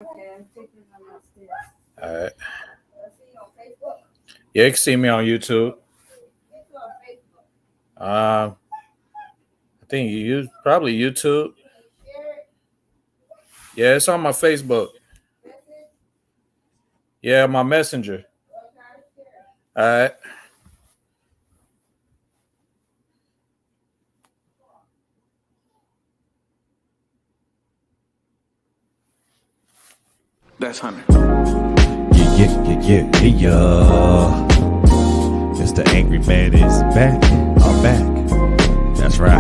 All right. Yeah, you can see me on YouTube. I think you use probably YouTube. Yeah, it's on my Facebook. Yeah, my messenger. All right. That's Hunter. Yeah. Mr. Angry Man is back. I'm back. That's right.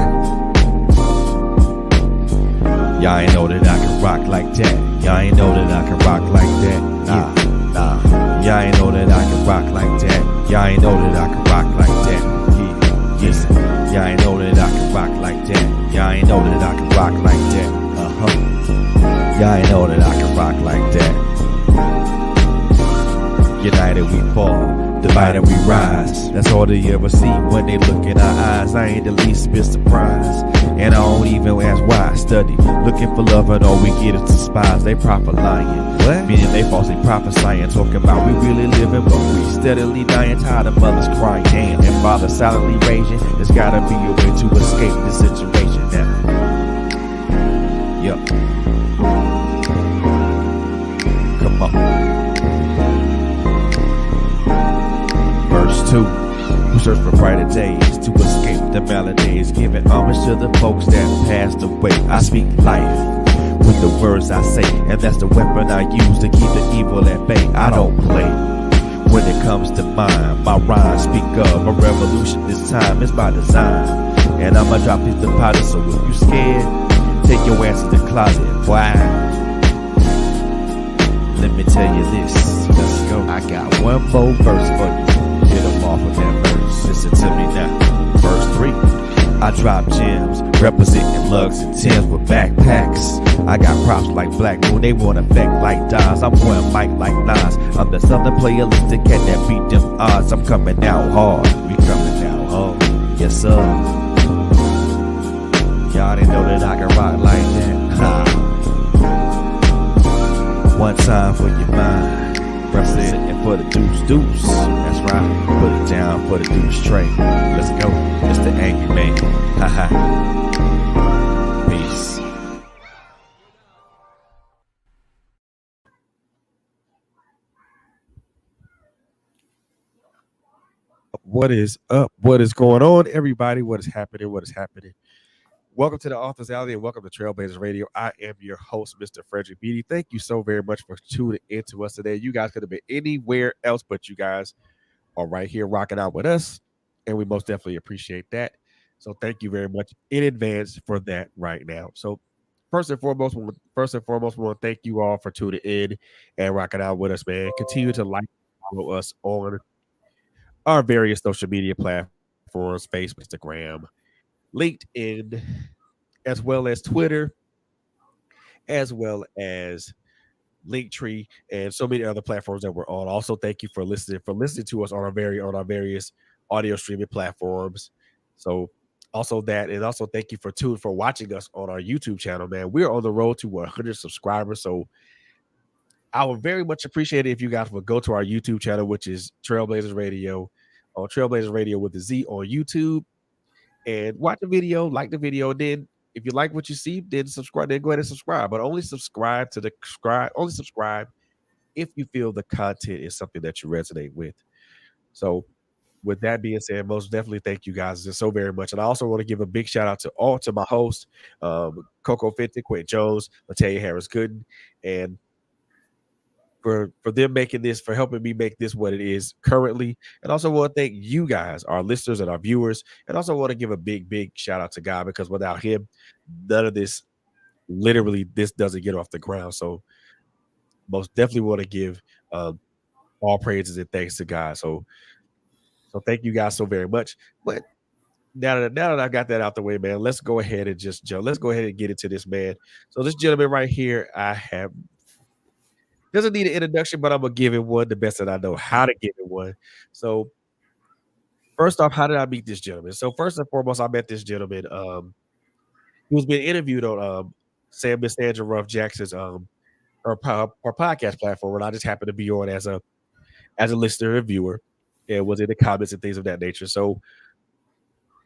Y'all ain't know that I can rock like that. Y'all ain't know that I can rock like that. Nah. Y'all ain't know that I can rock like that. Y'all ain't know that I can rock like that. Yeah. Listen. Y'all ain't know that I can rock like that. Y'all ain't know that I can rock like that. Y'all ain't know that I can rock like that. United we fall, divided we rise. That's all they ever see when they look in our eyes. I ain't the least bit surprised, and I don't even ask why I study. Looking for love and all we get is despise. They prophet lying, meaning they falsely prophesying. Talking about we really living, but we steadily dying. Tired of mothers crying and fathers silently raging. There's gotta be a way to escape this situation now. Yup. Come on. Verse 2. We search for brighter days to escape the maladies, giving homage to the folks that passed away. I speak life with the words I say, and that's the weapon I use to keep the evil at bay. I don't play when it comes to mine. My rhymes speak of a revolution. This time it's by design, and I'ma drop these deposits. So if you scared, take your ass to the closet. Why? Let me tell you this. Let's go. I got one more verse for you. Get them off of that verse. Listen to me now. Verse 3. I drop gems, representing lugs and Timbs with backpacks. I got props like Black Moon, they want effect like Dons. I'm pouring mic like Nas. I'm the southern playalistic cat that beat them odds. I'm coming out hard. We coming out hard. Yes, sir. Y'all didn't know that I can rock like that. Ha. One time for your mind. Representing for the deuce. That's right. Put it down for the deuce tray. Let's go. It's the Angry Man. Haha. Peace. What is up? What is going on, everybody? What is happening? What is happening? Welcome to the Author's Alley and welcome to Trailblazers Radio. I am your host, Mr. Frederick Beatty. Thank you so very much for tuning into us today. You guys could have been anywhere else, but you guys are right here rocking out with us, and we most definitely appreciate that. So thank you very much in advance for that right now. So first and foremost, we want to thank you all for tuning in and rocking out with us, man. Continue to like and follow us on our various social media platforms, Facebook, Instagram, LinkedIn, as well as Twitter, as well as Linktree, and so many other platforms that we're on. Also, thank you for listening to us on our various audio streaming platforms. So also that, and also thank you for watching us on our YouTube channel, man. We're on the road to 100 subscribers, so I would very much appreciate it if you guys would go to our YouTube channel, which is Trailblazers Radio, on Trailblazers Radio with the Z on YouTube, and watch the video, like the video, and then if you like what you see, then subscribe. Then go ahead and subscribe, but only subscribe if you feel the content is something that you resonate with. So, with that being said, most definitely thank you guys just so very much, and I also want to give a big shout out to my hosts, Coco Fenton, Quinn Jones, Latalia Harris Gooden, and for them making this, for helping me make this what it is currently. And also want to thank you guys, our listeners and our viewers. And also want to give a big shout out to God, because without him, none of this, literally, this doesn't get off the ground. So most definitely want to give all praises and thanks to God. So thank you guys so very much. But now that I got that out the way, man, let's go ahead and just jump. Let's go ahead and get into this, man. So this gentleman right here, I have, doesn't need an introduction, but I'm gonna give it one the best that I know how to give it one. So first off, how did I meet this gentleman? So first and foremost, I met this gentleman. He was being interviewed on Miss Sandra Ruff Jackson's or podcast platform, and I just happened to be on as a listener and viewer, and was in the comments and things of that nature. So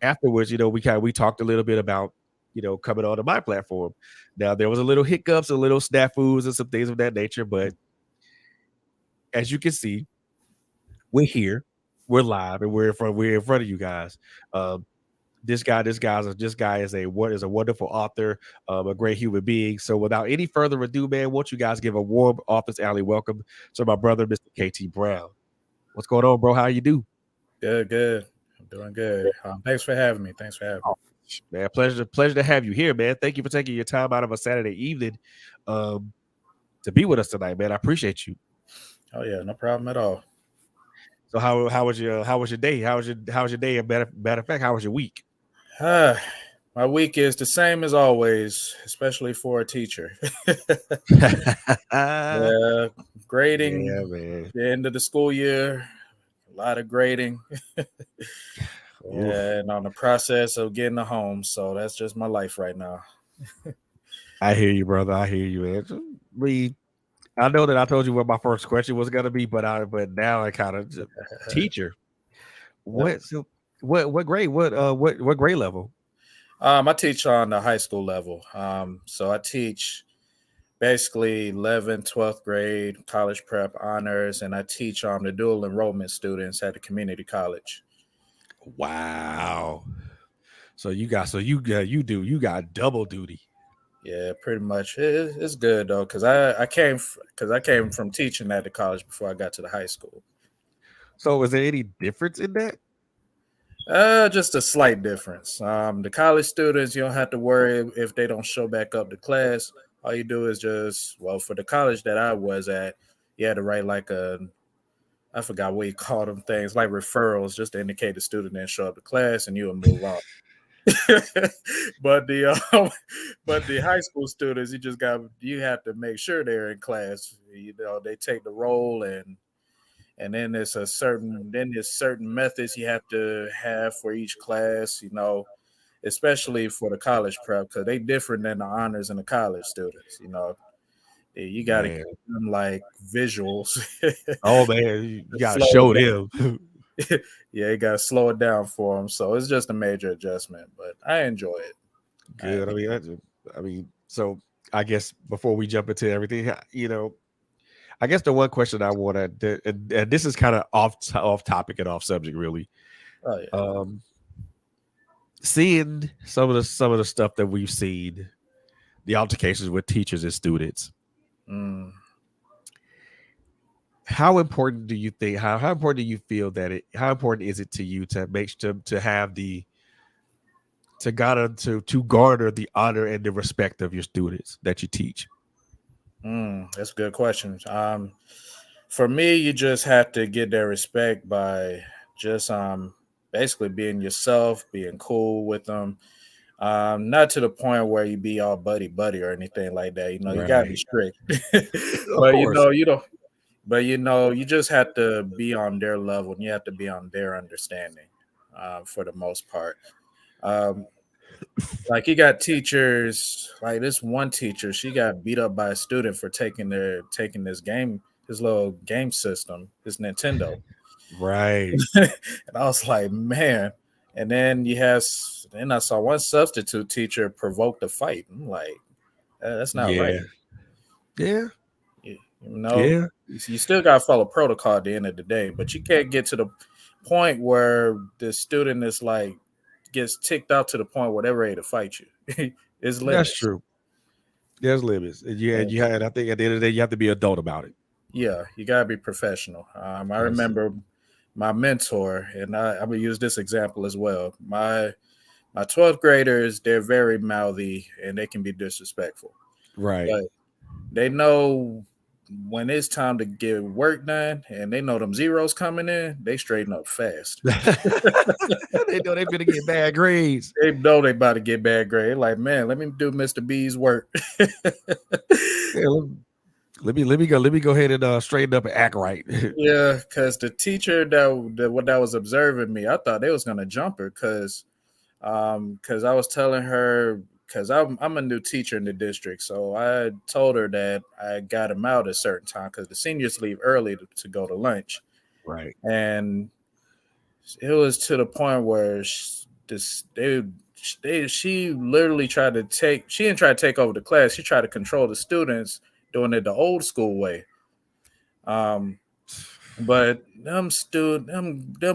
afterwards, we talked a little bit about coming onto my platform. Now there was a little hiccups, a little snafus, and some things of that nature, but as you can see, we're here, we're live, and we're in front of you guys. Um, this guy is a wonderful author, a great human being. So without any further ado, man, won't you guys give a warm office alley welcome to my brother, Mr. KT Brown. What's going on, bro? How you do? Good, good. I'm doing good. Thanks for having me. Thanks for having Oh, man, pleasure to have you here, man. Thank you for taking your time out of a Saturday evening um, to be with us tonight, man. I appreciate you. me. Oh yeah, no problem at all. So how was your day? How was your day? And matter of fact, how was your week? My week is the same as always, especially for a teacher. Yeah, Yeah, grading, man. the end of the school year, a lot of grading. Oof. Yeah, and on the process of getting a home. So that's just my life right now. I hear you, brother. I hear you, man. I know that I told you what my first question was gonna be, but now I kind of teacher. Yep. What grade? What grade level? I teach on the high school level. So I teach basically 11th, 12th grade, college prep honors, and I teach the dual enrollment students at the community college. Wow. So you got double duty. Yeah, pretty much. It's good though, because I came from teaching at the college before I got to the high school. So is there any difference in that? Just a slight difference. The college students, you don't have to worry if they don't show back up to class. All you do is for the college that I was at, you had to write like I forgot what you call them things, like referrals, just to indicate the student didn't show up to class, and you would move on. but the but the high school students, you have to make sure they're in class. They take the roll, and then there's certain methods you have to have for each class. Especially for the college prep, because they different than the honors and the college students. You got to give Man. them like visuals. Oh man, you gotta Slow it show down. them. Yeah, you got to slow it down for them. So it's just a major adjustment, but I enjoy it. I Good. So I guess before we jump into everything, I guess the one question I want to, and this is kind of off topic and off subject, really. Oh yeah. Um, Seeing some of the stuff that we've seen, the altercations with teachers and students. Mm. How important do you think? How important do you feel that it? How important is it to you to to have the to garner the honor and the respect of your students that you teach? That's a good question. For me, you just have to get their respect by just basically being yourself, being cool with them. Not to the point where you be all buddy buddy or anything like that. You gotta be Right. strict. Of but course. you don't. But you just have to be on their level, and you have to be on their understanding, for the most part. Um, like you got teachers, like this one teacher, she got beat up by a student for taking this little game system, this Nintendo. Right. And I was like, man. And then I saw one substitute teacher provoke the fight. I'm like, that's not right. Yeah. Yeah. You, you know, Yeah. you still got to follow protocol at the end of the day, but you can't get to the point where the student is like gets ticked out to the point where they're ready to fight you. There's That's limits. true. There's limits. And I think at the end of the day, you have to be adult about it. Yeah, you gotta be professional. I That's remember my mentor, and I'm gonna use this example as well. My 12th graders, they're very mouthy and they can be disrespectful, right. but they know when it's time to get work done, and they know them zeros coming in, they straighten up fast. They know they're gonna get bad grades. They know they about to get bad grade. Like, man, let me do Mr. B's work. Yeah, let me go ahead and straighten up and act right. Yeah, because the teacher that was observing me, I thought they was gonna jump her because I was telling her because I'm a new teacher in the district, so I told her that I got him out at a certain time because the seniors leave early to go to lunch, Right. and it was to the point where she literally tried to take she didn't try to take over the class. She tried to control the students doing it the old school way. Um, but them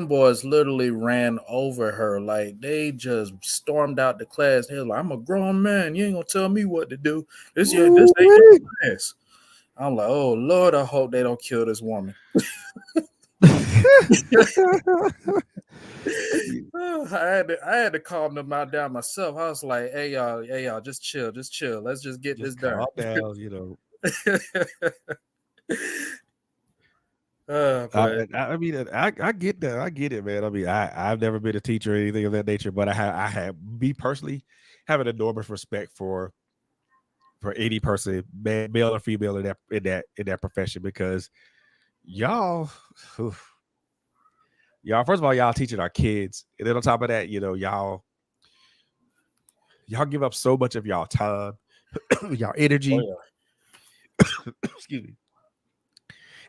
boys literally ran over her. Like they just stormed out the class. They were like, "I'm a grown man. You ain't gonna tell me what to do. This ain't your Ooh-wee. class." I'm like, "Oh Lord, I hope they don't kill this woman." I had to calm them out down myself. I was like, hey y'all, just chill. Let's just get Just this done." calm down, you know. But I mean, I get that. I get it, man. I mean, I've never been a teacher or anything of that nature, but I have me personally have an enormous respect for any person, male or female, in that profession, because y'all, whew, y'all. First of all, y'all teaching our kids, and then on top of that, y'all give up so much of y'all time, y'all oh energy. yeah, Excuse me.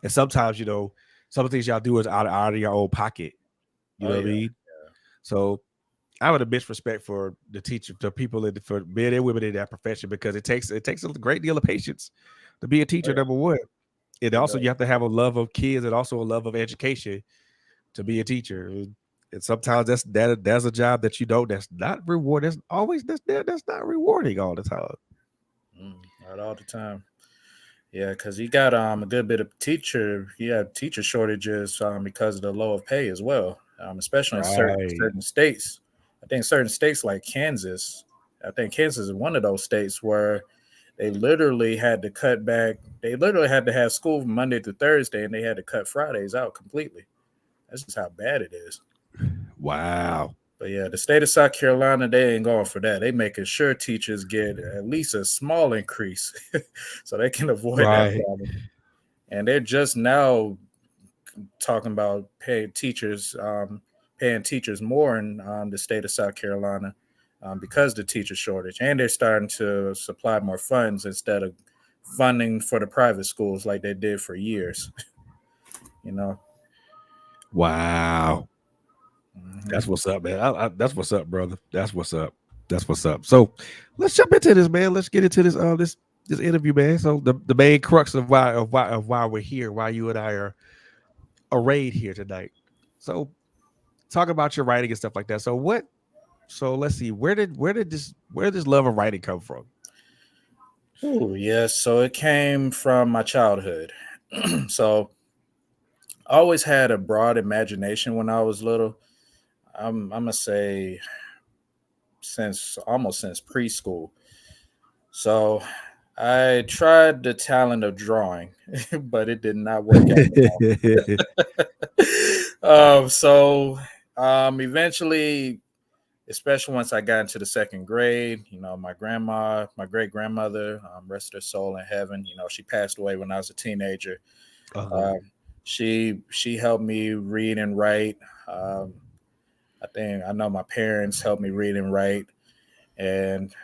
And sometimes, some of the things y'all do is out of your own pocket. You oh know what I yeah, mean? So I would have immense respect for the teacher, the people, for men and women in that profession, because it takes a great deal of patience to be a oh teacher. yeah, Number one, and it also you does. have to have a love of kids and also a love of education to be a teacher. And sometimes that's a job that that's not reward. That's not rewarding all the time. Not all the time. Yeah, because you got a good bit of teacher shortages because of the low of pay as well, especially in Right. certain states. I think certain states like Kansas. I think Kansas is one of those states where they literally had to cut back. They literally had to have school from Monday through Thursday, and they had to cut Fridays out completely. That's just how bad it is. Wow. But yeah, the state of South Carolina, they ain't going for that. They making sure teachers get at least a small increase so they can avoid that Right. problem. And they're just now talking about paying teachers more in the state of South Carolina because of the teacher shortage, and they're starting to supply more funds instead of funding for the private schools like they did for years. You know. Wow. Hmm. That's what's up, man. That's what's up, brother. That's what's up. That's what's up. So let's jump into this, man. Let's get into this interview, man. So the main crux of why we're here, why you and I are arrayed here tonight. So talk about your writing and stuff like that. So let's see, where does love of writing come from? Ooh, yes. So it came from my childhood. So I always had a broad imagination when I was little. I'm gonna say since preschool. So I tried the talent of drawing, but it did not work out well. Eventually, especially once I got into the second grade, my great grandmother, rest her soul in heaven. She passed away when I was a teenager. uh-huh. Um, she helped me read and write. Um, I know my parents helped me read and write, and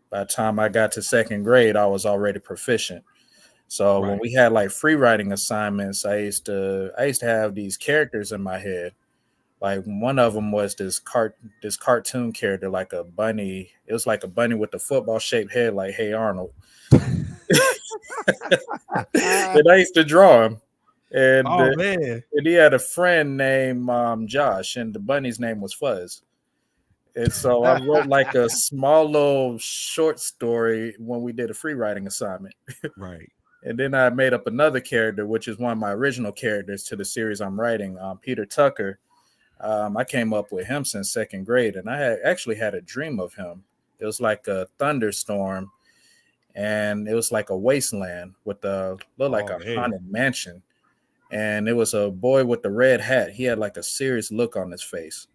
by the time I got to second grade, I was already proficient. So when Right. we had like free writing assignments, I used to have these characters in my head. Like one of them was this cartoon character, like a bunny. It was like a bunny with a football shaped head, like Hey Arnold. And I used to draw him, and Oh man. and he had a friend named Josh, and the bunny's name was Fuzz. And so I wrote like a small little short story when we did a free writing assignment. Right. And then I made up another character, which is one of my original characters to the series I'm writing, Peter Tucker. I came up with him since second grade, and I actually had a dream of him. It was like a thunderstorm, and it was like a wasteland with a looked like Oh a man. haunted mansion. And it was a boy with the red hat. He had like a serious look on his face.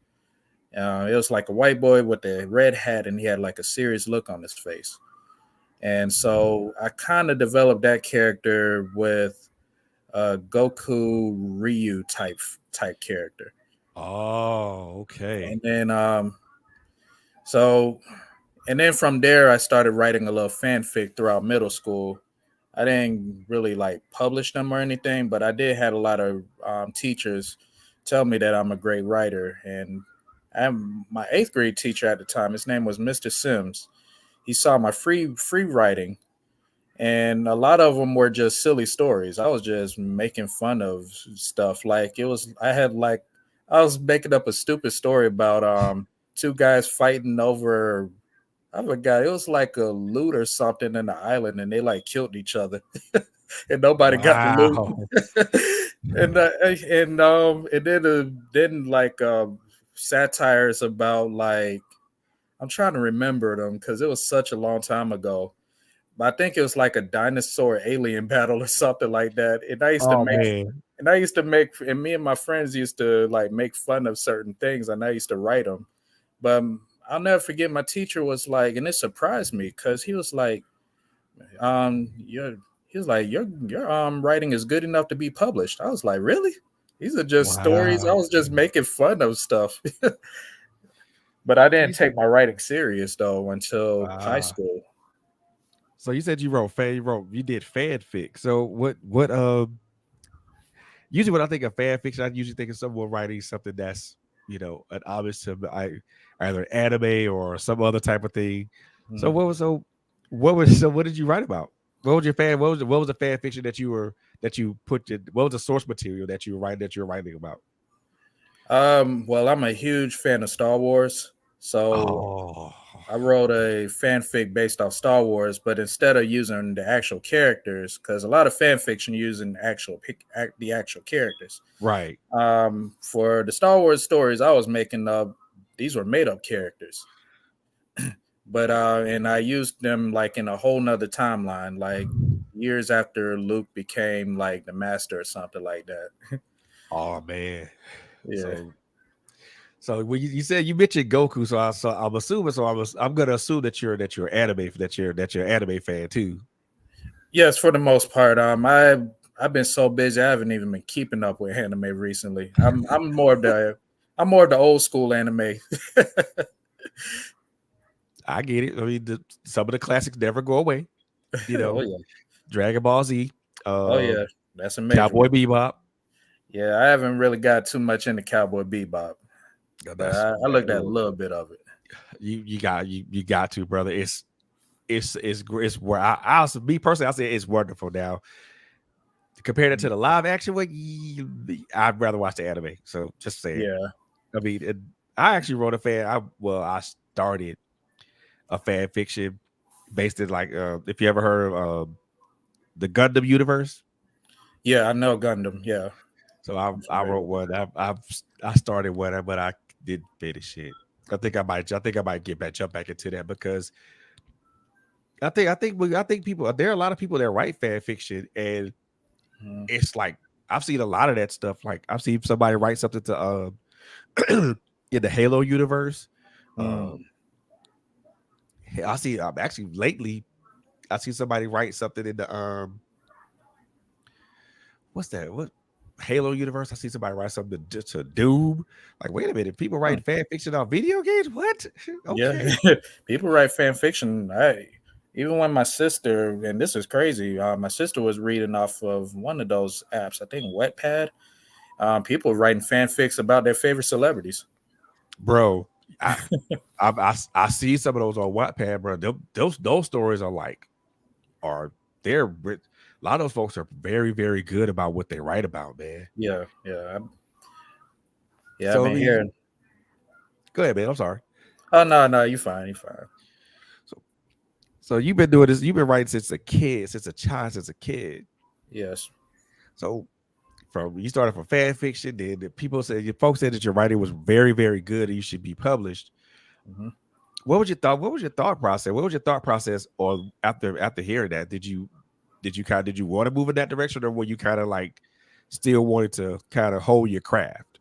It was like a white boy with a red hat, and he had like a serious look on his face. And so I kind of developed that character with a Goku Ryu type character. Oh, okay. And then so And then from there, I started writing a little fanfic throughout middle school. I didn't really like publish them or anything, but I did had a lot of teachers tell me that I'm a great writer. And my eighth grade teacher at the time, his name was Mr. Sims. He saw my free writing, and a lot of them were just silly stories. I was just making fun of stuff. Like it was, I had like I was making up a stupid story about two guys fighting over. I forgot. It was like a loot or something in the island, and they like killed each other, and nobody got the loot. Wow. And then like satires about like I'm trying to remember them because it was such a long time ago. But I think it was like a dinosaur alien battle or something like that. Oh man. And me and my friends used to like make fun of certain things, and I used to write them. But I'll never forget my teacher was like, and it surprised me because he was like, your he was like, your writing is good enough to be published. I was like, really? These are just stories. I Wow. was just making fun of stuff. But I So didn't you said take my writing serious though until high uh school. so you said you did fanfic. So what usually when I think of fan fiction, I usually think of someone writing something that's, an obvious to either anime or some other type of thing. So Mhm. what did you write about? What was your fan? What was the fan fiction that you put? What was the source material that you were writing about? Well, I'm a huge fan of Star Wars, so Oh, I wrote a fanfic based off Star Wars, but instead of using the actual characters, because a lot of fan fiction using the actual characters. right. For the Star Wars stories, I was making up these were made up characters, but and I used them like in a whole nother timeline, like years after Luke became like the master or something like that. Oh man. Yeah. So when you said you mentioned Goku, so I'm assuming I'm gonna assume that you're anime fan too. Yes, for the most part. I've been so busy I haven't even been keeping up with anime recently. I'm more of the old school anime. I get it. I mean, some of the classics never go away. You Oh know, yeah. Dragon Ball Z, Oh yeah. That's a major Cowboy one. Bebop. Yeah, I haven't really got too much into Cowboy Bebop, but That's I that. looked at a little bit of it. You got to, brother. It's where I'll me personally, I say it's wonderful. Now compared it to the live action one, I'd rather watch the anime. So just saying. Yeah. I mean, I actually wrote a fan. I started a fan fiction based in like if you ever heard of the Gundam universe. Yeah, I know Gundam. Yeah. So I'm I familiar wrote with one. I started one, but I didn't finish it. I think I might get back jump back into that because I think people there are a lot of people that write fan fiction, and it. Mhm. it's like I've seen a lot of that stuff. Like I've seen somebody write something to in the Halo universe. Mm. Um I see actually lately I see somebody write something in the what's that? What Halo universe? I see somebody write something to Doom. Like, wait a minute, people Huh. write fan fiction on video games? What? Yeah. Okay. People write fan fiction. I even when my sister, and this is crazy, my sister was reading off of one of those apps, I think Wetpad. People writing fanfics about their favorite celebrities. Bro, I I see some of those on Wattpad, bro. Those stories are like are a lot of those folks are very, very good about what they write about, man. Yeah, yeah. I've So I been mean, hearing. go ahead, man. I'm sorry. Oh no, no, you fine, you fine. So so you've been doing this, you've been writing since a kid, since a child, since a kid. Yes. So from you started from fan fiction, then the people said your folks said that your writing was very, very good and you should be published. Hmm. What was your thought process? What was your thought process or after hearing that? Did you want to move in that direction, or were you kind of like still wanted to kind of hold your craft?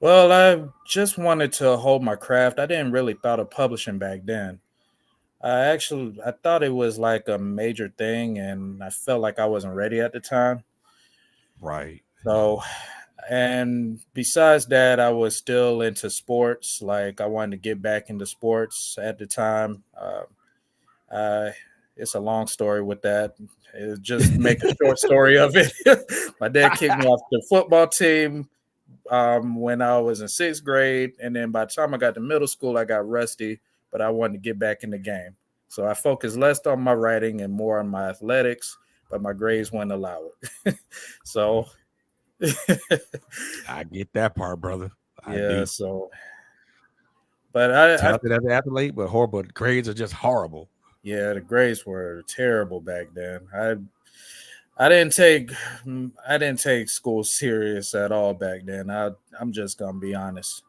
Well, I just wanted to hold my craft. I didn't really thought of publishing back then. I thought it was like a major thing, and I felt like I wasn't ready at the time. Right. So And besides that, I was still into sports. Like I wanted to get back into sports at the time. I, it's a long story with that. Just make a short story of it. My dad kicked me off the football team when I was in sixth grade, and then by the time I got to middle school, I got rusty. But I wanted to get back in the game, so I focused less on my writing and more on my athletics. But my grades wouldn't allow it. So I get that part, brother. I yeah, do. so but I Talented as an athlete, but horrible. Grades are just horrible. yeah, the grades were terrible back then. I didn't take I didn't take school serious at all back then. I'm just gonna be honest.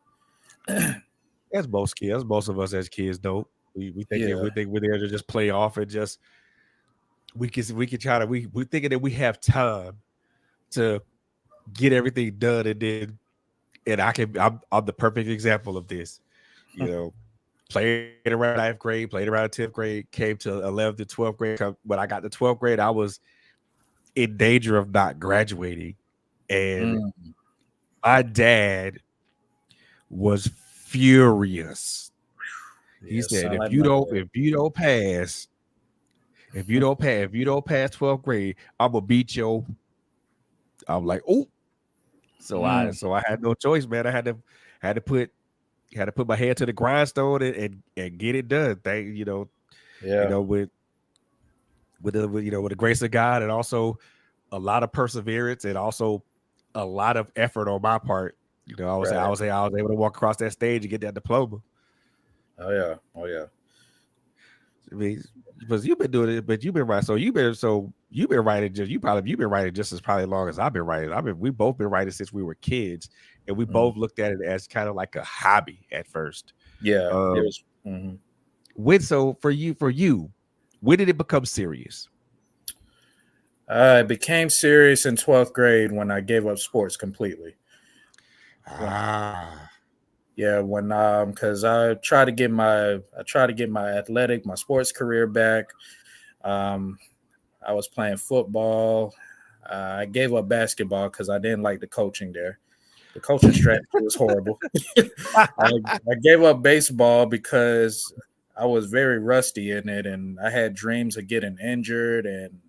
As most kids, most of us as kids don't. Yeah, We think we're there to just play off and just we can try to we thinking that we have time to get everything done and I'm the perfect example of this. You know, played around ninth grade, played around 10th grade, came to 11th and 12th grade. When I got to 12th grade, I was in danger of not graduating. And mm, my dad was furious. He yeah, said, sound like my dad. if you don't pass 12th grade, I'm gonna beat your. I'm like, oh. Mm, So I had no choice, man. I had to put had to put my head to the grindstone and get it done. Thank yeah, with with the grace of God and also a lot of perseverance and also a lot of effort on my part. right. I was able to walk across that stage and get that diploma. Oh yeah, oh yeah, I mean, because you've been doing it, but you've been writing. You've been writing you've been writing just as probably long as I've been writing. We both been writing since we were kids, and we mm, both looked at it as kind of like a hobby at first. yeah. It Um, was. Mhm. when so for you, when did it become serious? I became serious in 12th grade when I gave up sports completely. When Ah, yeah, when because I tried to get my athletic, my sports career back. Um, I was playing football. I gave up basketball because I didn't like the coaching there. The coaching strategy was horrible. I gave up baseball because I was very rusty in it, and I had dreams of getting injured, and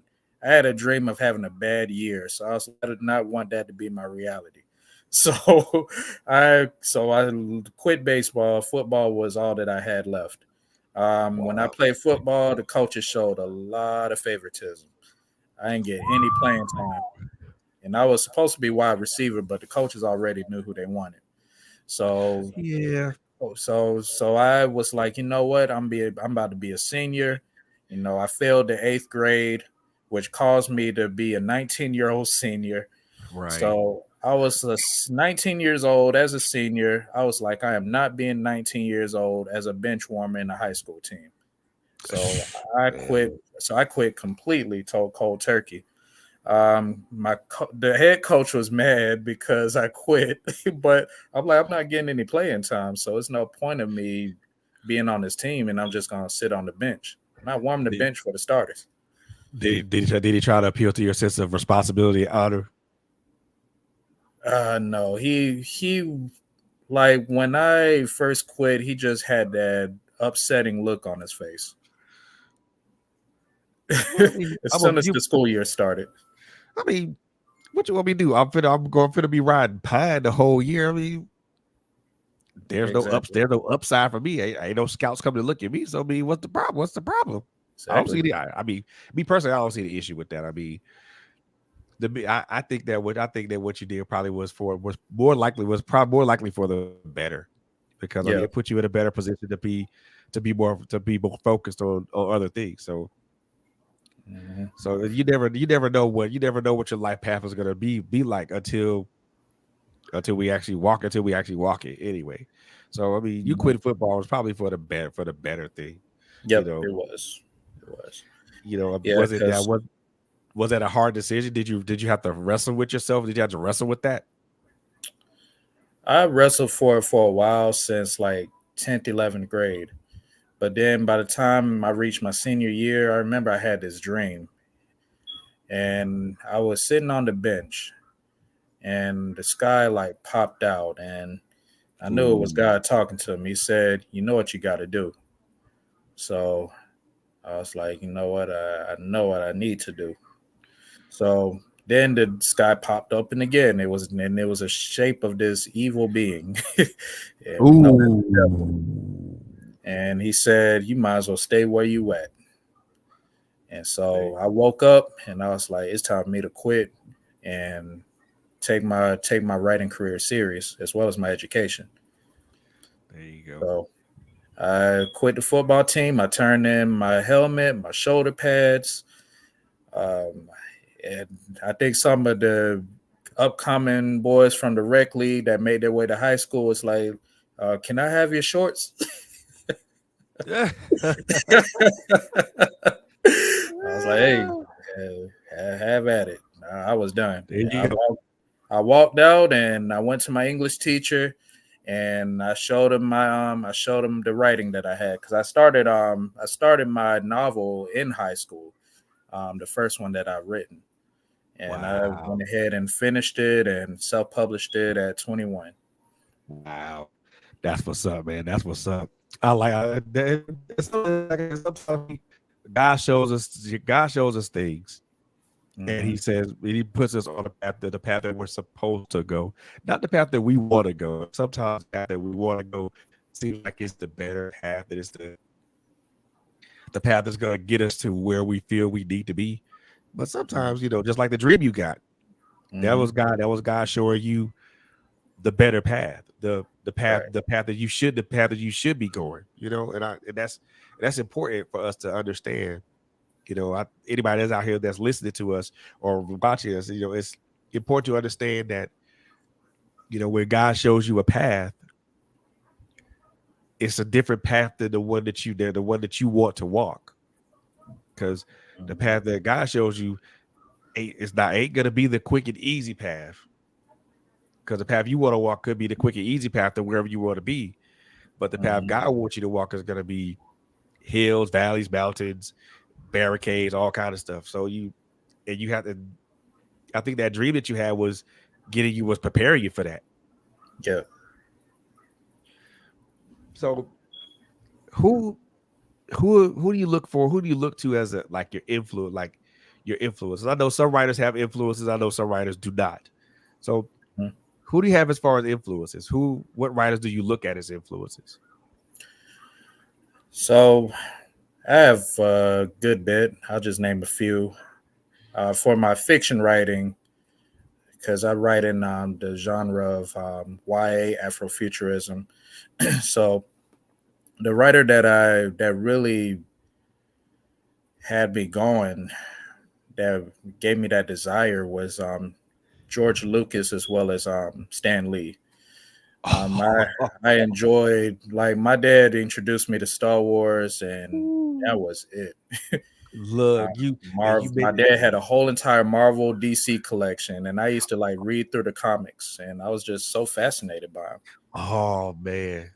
I had a dream of having a bad year. I did not want that to be my reality. So I quit baseball. Football was all that I had left. When I wow. played football, the coaches showed a lot of favoritism. I didn't get any playing time, and I was supposed to be wide receiver, but the coaches already knew who they wanted. So Yeah, so I was like, you know what? I'm about to be a senior. You know, I failed the eighth grade, which caused me to be a 19-year-old senior. right. So I was 19 years old as a senior. I was like, I am not being 19 years old as a bench warmer in a high school team. So I quit. Man. So I quit completely, told cold turkey. The head coach was mad because I quit, but I'm like, I'm not getting any playing time, so it's no point of me being on this team, and I'm just gonna sit on the bench. I'm not warming the Did, bench for the starters. did he try to appeal to your sense of responsibility and honor? No, he like when I first quit, he just had that upsetting look on his face Well, I mean, as soon as the school year started. I mean, what you want me to do? I'm going to be riding pine the whole year. I mean, Exactly, there's no upside for me. Ain't no scouts coming to look at me. So I mean, what's the problem? What's the problem? I don't exactly. see the. I mean, me personally, I don't see the issue with that. I mean, I think that what you did probably was probably more likely for the better, because I mean, it Yeah. put you in a better position to be more focused on other things. Mhm. So you never know what your life path is gonna be like until we actually walk it anyway. So I mean, you Mhm. quit football was probably for the better thing. You Yep, know, it was. It was. Yeah, was it that because was that a hard decision? Did you have to wrestle with yourself? Did you have to wrestle with that? I wrestled for it for a while since like 10th, 11th grade. But then by the time I reached my senior year, I remember I had this dream. And I was sitting on the bench. and the sky like popped out, and I knew it was Ooh. God talking to me. He said, "You know what you got to do." So I was like, "You know what? I know what I need to do." So then the sky popped open again. It was a shape of this evil being. Yeah, we know as the devil. Ooh. And he said, "You might as well stay where you at." And There, so I woke up and I was like, "It's time for me to quit and take my writing career serious as well as my education." there you go. So I quit the football team. I turned in my helmet, my shoulder pads, um, and I think some of the upcoming boys from the rec league that made their way to high school was like, "Can I have your shorts?" Yeah. I was like, "Hey, have at it." I was done. There you go. I walked out and I went to my English teacher and I showed him the writing that I had because I started my novel in high school, the first one that I've written, and I Wow. went ahead and finished it and self published it at 21. Wow. That's what's up, man. That's what's up. I like sometimes God shows us things, and Hmm. he says he puts us on the path that we're supposed to go, not the path that we want to go. Sometimes the path that we want to go seems like it's the better path, that it's the path that's going to get us to where we feel we need to be. But sometimes, just like the dream you got, Hmm. That was God showing you the better path, Right. the path that you should be going. And that's important for us to understand. Anybody that's out here that's listening to us or watching us, it's important to understand that when God shows you a path, it's a different path than the one that you want to walk. Because the Hmm. path that God shows you ain't gonna be the quick and easy path. Because the path you want to walk could be the quick and easy path to wherever you want to be, but the path Hmm. God wants you to walk is gonna be hills, valleys, mountains, barricades, all kind of stuff. You have to. I think that dream that you had was preparing you for that. Yeah. So who who do you look for? Who do you look to as your influences? I know some writers have influences. I know some writers do not. So Mhm. who do you have as far as influences? What writers do you look at as influences? So I have a good bit. I'll just name a few. For my fiction writing, because I write in the genre of YA Afrofuturism. So the writer that really had me going, that gave me that desire, was George Lucas as well as Stan Lee. Um, I I enjoyed, like, my dad introduced me to Star Wars, and that was it. Look, you My mentioned. dad had a whole entire Marvel DC collection, and I used to like read through the comics, and I was just so fascinated by them. Oh man,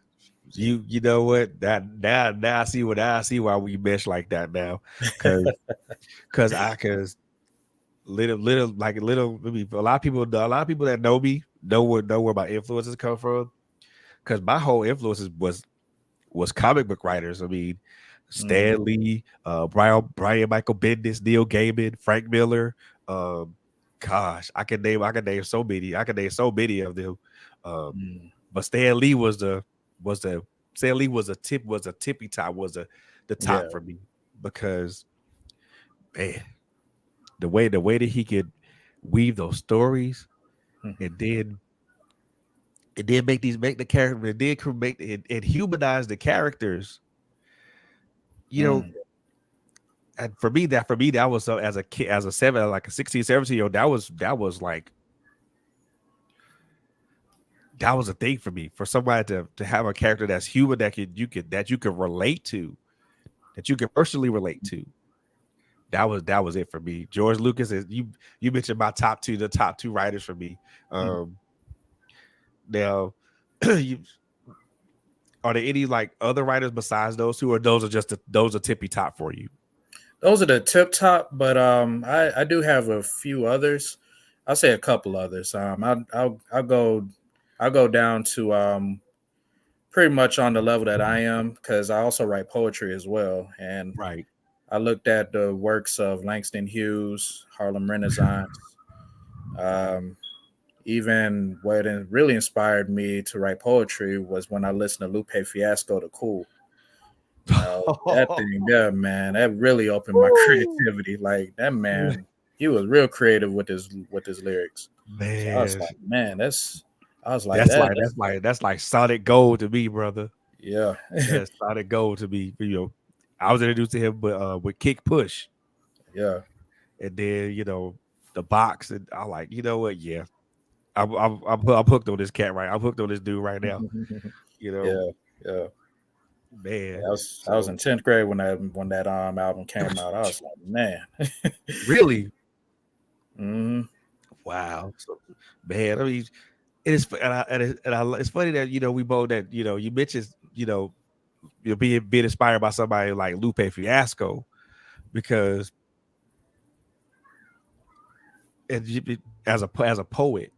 you know what? That now I see why we mesh like that now, because because little. I mean, a lot of people that know me know where my influences come from. Because my whole influences was comic book writers. I mean, Hmm. Stan Lee, Brian Michael Bendis, Neil Gaiman, Frank Miller. Um, gosh, I can name so many of them. Um, Mm. but was the Stan Lee was a tippy top the Yeah. top for me, because man, the way that he could weave those stories, Hmm. and then make the character, and then make and humanize the characters. You know, Mm. and for me that was, as a kid, as a seven like a 16, 17-year-old, that was a thing for me, for somebody to have a character that's human, that you could relate to, that you can personally relate to. That was it for me. George Lucas is you mentioned my the top two writers for me. Mhm. Um Now, you, are there any like other writers besides those two, or those are tippy top for you? Those are the tip top, but I do have a few others. I'll say a couple others. I'll go down to pretty much on the level that I am because I also write poetry as well, and Right. I looked at the works of Langston Hughes, Harlem Renaissance. Um, Even what really inspired me to write poetry was when I listened to Lupe Fiasco, the Cool. You know, that thing there, man, that really opened my Woo! creativity. Like that man, he was real creative with his lyrics. So I was Man, like, man, that's I was like that's that. like That's that's like that's like solid gold to me, brother. yeah. That's solid gold to me. I was introduced to him with Kick Push, Yeah. and then the box, and I like, you know what? Yeah, I'm hooked on this cat, right? I'm hooked on this dude right now. You know, Yeah. Yeah. man. I was So in 10th grade when that album came out. I was like, man. really, Hmm. wow. So, man, I mean, it is, it's funny that we both that you mentioned you're being inspired by somebody like Lupe Fiasco because as a poet,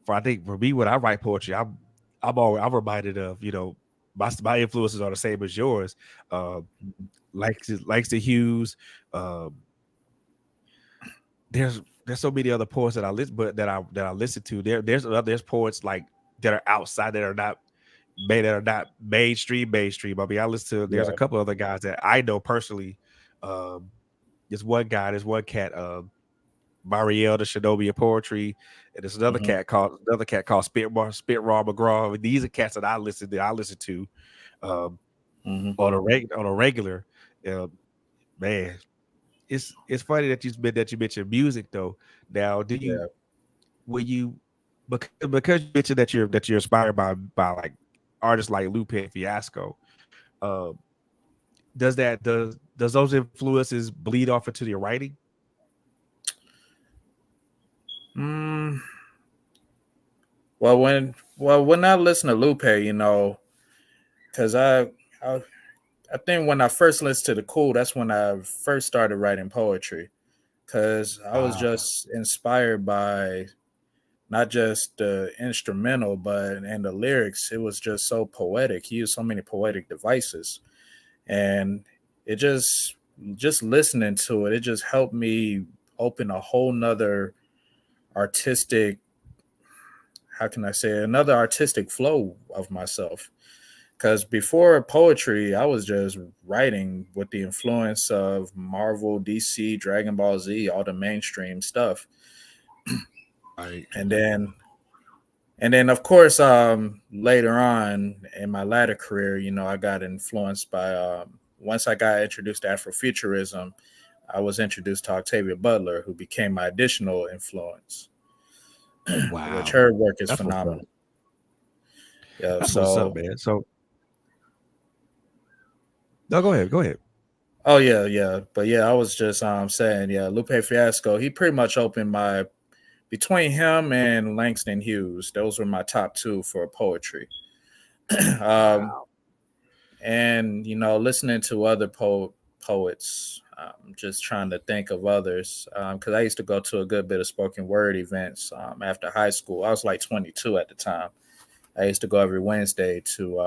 for I think for me when I write poetry, I'm reminded of my influences are the same as yours. Um, Langston Hughes. Um, there's so many other poets that I listen, but that I listen to. There's poets like that are outside that are not mainstream. I mean, I listen to there's a Yeah. couple other guys that I know personally. Um, there's one cat, Marielle the Shinobi of Poetry, and there's Hmm. another cat called Spit Raw McGraw. I mean, these are cats that I listen to um, Hmm. on a regular. Um, man, it's funny that you mentioned music though. Now, do you Yeah. when you because you mentioned that you're inspired by like artists like Lupe Fiasco, um, does those influences bleed off into your writing? Mm, when I listen to Lupe, because I I think when I first listened to the Cool, that's when I first started writing poetry. Because I was Wow. just inspired by not just the instrumental, but and the lyrics. It was just so poetic. He used so many poetic devices, and it just listening to it, it just helped me open a whole nother artistic, how can I say it, another artistic flow of myself. Because before poetry, I was just writing with the influence of Marvel, DC, Dragon Ball Z, all the mainstream stuff. Right. And then of course, later on in my latter career, I got influenced by once I got introduced to Afrofuturism, I was introduced to Octavia Butler, who became my additional influence, which Wow. her work is That's what's up. phenomenal. Yeah. That's what's up, So, man. So no, go ahead. Go ahead. oh yeah, yeah. But yeah, I was just saying, yeah, Lupe Fiasco, he pretty much opened my between him and Langston Hughes. Those were my top two for poetry. um, Wow. and listening to other poets, just trying to think of others because I used to go to a good bit of spoken word events after high school. I was like 22 at the time. I used to go every Wednesday to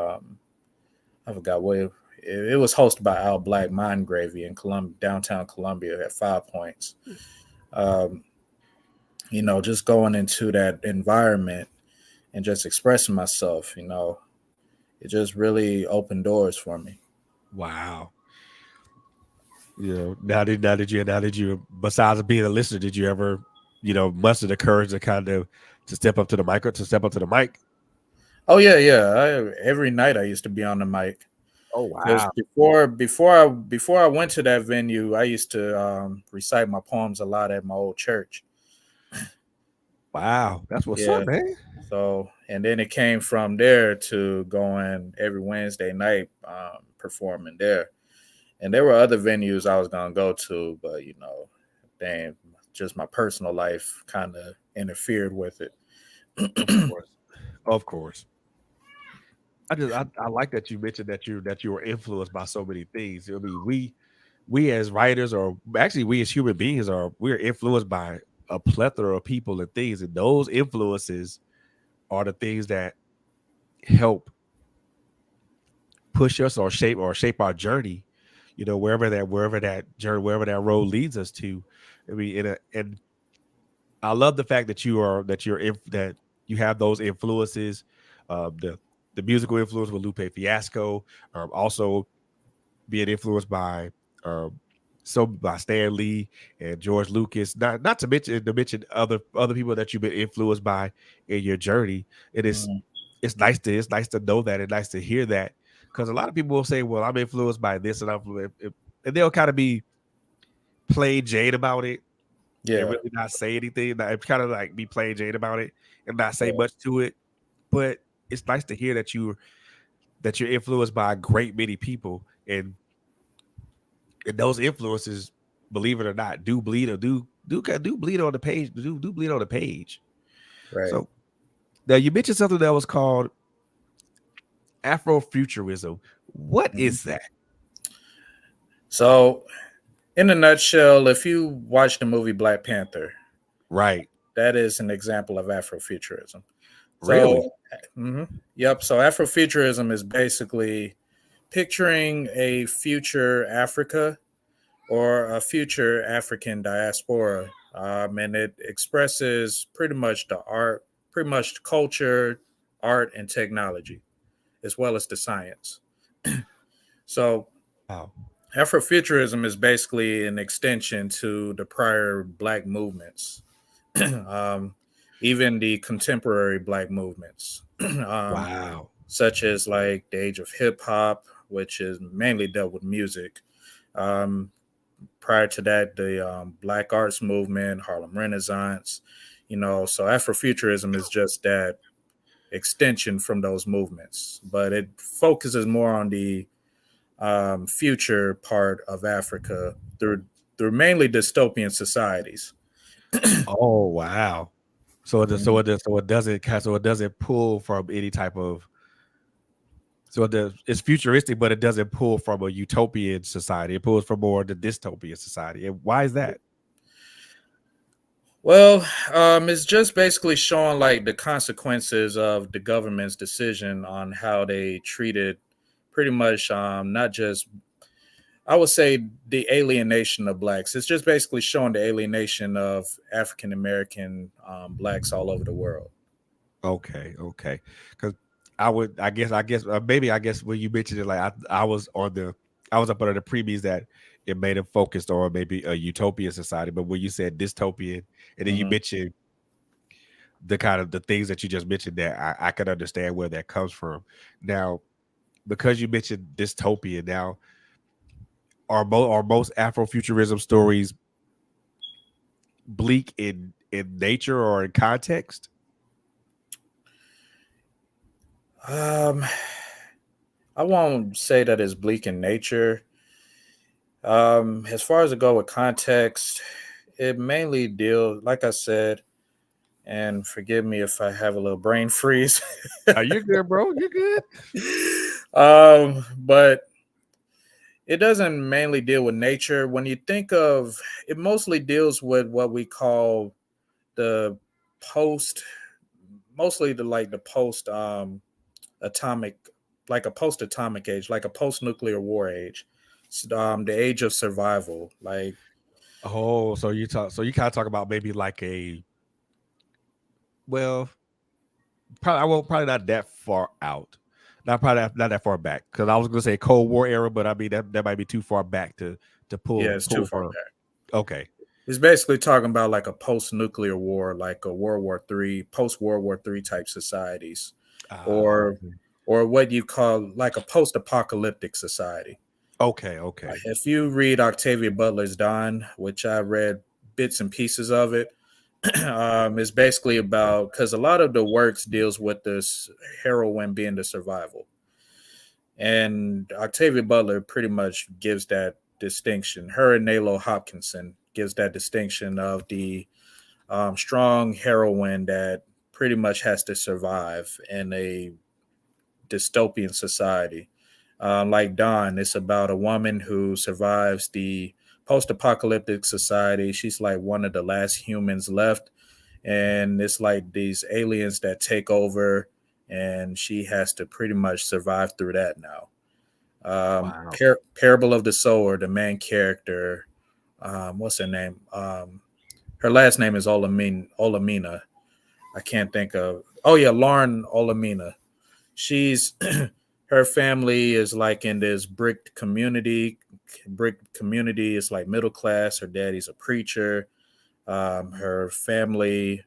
I forgot what it was hosted by Al Black Mind Gravy in downtown Columbia at 5 Points. um, just going into that environment and just expressing myself, it just really opened doors for me. Wow. Now did you besides being a listener, did you ever, muster the courage to kind of to step up to the mic? Oh yeah, yeah. Every night I used to be on the mic Oh because wow. before I went to that venue, I used to recite my poems a lot at my old church. Wow. That's what's up, Yeah. man. So and then it came from there to going every Wednesday night performing there. And there were other venues I was gonna go to, but damn, just my personal life kind of interfered with it. Of course. Of course. I like that you mentioned that you were influenced by so many things. I mean, we as writers, or actually we as human beings, we're influenced by a plethora of people and things, and those influences are the things that help push us or shape our journey, wherever that journey, wherever that road leads us to. I mean, and I love the fact that that you have those influences, the musical influence with Lupe Fiasco, also being influenced by um, by Stan Lee and George Lucas. Not to mention other people that you've been influenced by in your journey. It is Mhm. it's nice to know that and nice to hear that, because a lot of people will say, "Well, I'm influenced by this," and they'll kind of be plain Jane about it and Yeah, really not say anything. It's kind of like be plain Jane about it and not say yeah, much to it. But it's nice to hear that you're influenced by a great many people, and those influences, believe it or not, do bleed or do bleed on the page. Do bleed on the page. right. So now you mentioned something that was called Afrofuturism. What Mhm. is that? So, in a nutshell, if you watch the movie Black Panther, Right. that is an example of Afrofuturism. Really? So, yep. So, Afrofuturism is basically picturing a future Africa or a future African diaspora. And it expresses pretty much the art, pretty much culture, art, and technology, as well as the science. So, Wow. Afrofuturism is basically an extension to the prior Black movements, um, even the contemporary Black movements, Wow. such as like the age of hip hop, which is mainly dealt with music. Um, Prior to that, the Black Arts Movement, Harlem Renaissance, so Afrofuturism is just that extension from those movements, but it focuses more on the future part of Africa through mainly dystopian societies. Oh wow. Mhm. So it doesn't pull from any type of it's futuristic, but it doesn't pull from a utopian society. It pulls from more the dystopian society. And why is that? Well, it's just basically showing like the consequences of the government's decision on how they treated pretty much not just I would say the alienation of blacks. It's just basically showing the alienation of African American blacks all over the world. Okay, okay. Because I guess when you mentioned it, like I was up under the premise that it made it focused on maybe a utopian society, but when you said dystopian, and then you Mhm. mentioned the kind of the things that you just mentioned, that I can understand where that comes from. Now, because you mentioned dystopian, now are most Afrofuturism stories bleak in nature or in context? Um, I won't say that it's bleak in nature. As far as it go with context, it mainly deals, like I said, and forgive me if I have a little brain freeze. Are you good, bro? You good? But it doesn't mainly deal with nature. When you think of it, mostly deals with what we call the post, mostly the post atomic, like a post atomic age, like a post nuclear war age, the age of survival. Like Oh, so you kind of talk about maybe like a well, probably I won't probably not that far out. Not that far back, because I was gonna say Cold War era, but I mean that might be too far back to yeah, it's too pull far from. back. Okay. It's basically talking about like a post nuclear war, like a World War III, post World War III type societies, or Okay. or what you call like a post apocalyptic society. Okay, okay. If you read Octavia Butler's Dawn, which I read bits and pieces of it, it's basically about because a lot of the works deals with this heroine being the survival, and Octavia Butler pretty much gives that distinction. Her and Nalo Hopkinson gives that distinction of the strong heroine that pretty much has to survive in a dystopian society. Like Dawn, it's about a woman who survives the post-apocalyptic society. She's like one of the last humans left, and it's like these aliens that take over, and she has to pretty much survive through that now. Wow. Parable of the Sower, the main character, what's her name? Her last name is Olamina. I can't think of. Oh yeah, Lauren Olamina. She's her family is like in this brick community. Brick community is like middle class. Her daddy's a preacher. Her family,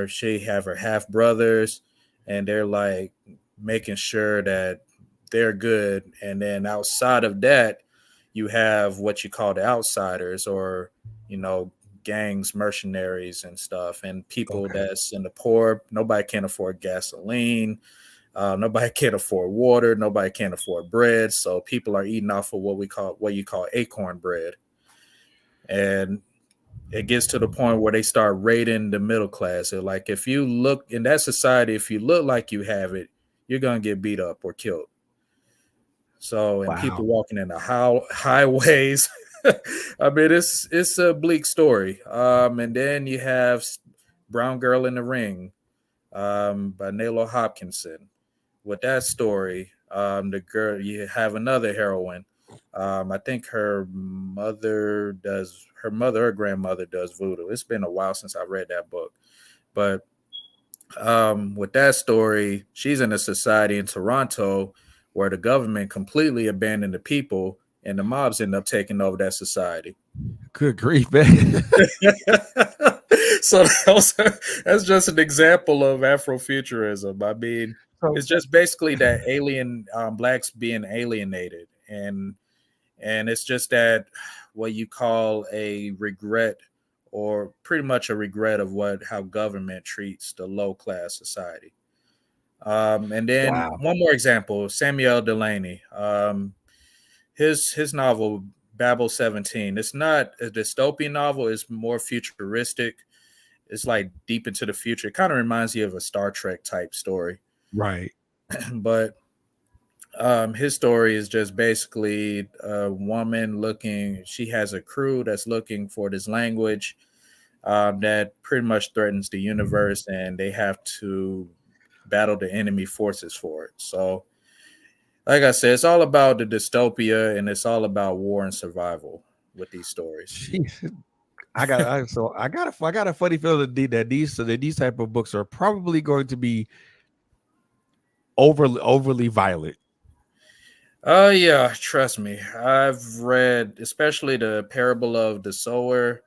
she have her half brothers, and they're like making sure that they're good. And then outside of that, you have what you call the outsiders, or you know, gangs, mercenaries, and stuff, and people Okay. that's in the poor. Nobody can afford gasoline. Nobody can afford water. Nobody can afford bread. So people are eating off of what you call acorn bread, and it gets to the point where they start raiding the middle class. So like if you look in that society, if you look like you have it, you're gonna get beat up or killed. So and Wow. people walking in the highways. I mean, it's a bleak story. And then you have Brown Girl in the Ring, by Nalo Hopkinson. With that story, the girl, you have another heroine. I think her grandmother does voodoo. It's been a while since I read that book, but with that story, she's in a society in Toronto where the government completely abandoned the people, and the mobs end up taking over that society. Good grief, man. So that's just an example of Afrofuturism. I mean, So it's just basically that alien blacks being alienated, and it's just that what you call a regret, or pretty much a regret of what how government treats the low class society. And then wow. one more example, Samuel Delaney. His novel Babel 17. It's not a dystopian novel. It's more futuristic. It's like deep into the future. It kind of reminds you of a Star Trek type story. Right. But his story is just basically a woman looking. She has a crew that's looking for this language that pretty much threatens the universe, and they have to battle the enemy forces for it. So, like I said, it's all about the dystopia, and it's all about war and survival with these stories. Jeez. I got a funny feeling that these type of books are probably going to be overly violent. Yeah, trust me. I've read especially the Parable of the Sower,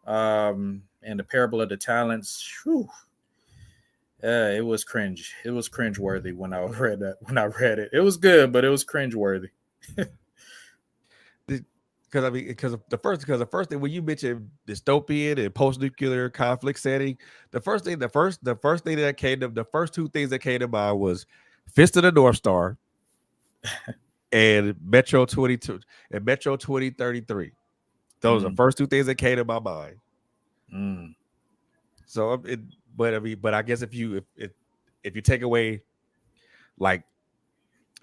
and the Parable of the Talents. Whew, yeah, it was cringe. It was cringe worthy when I read that. When I read it, it was good, but it was cringe worthy. Because I mean, because the first thing when you mentioned dystopian and post nuclear conflict setting, the first thing that came to the first two things that came to mind was Fist of the North Star and Metro 2033. Those are the Mm, first two things that came to my mind. mm, So but I mean, but I guess if you take away like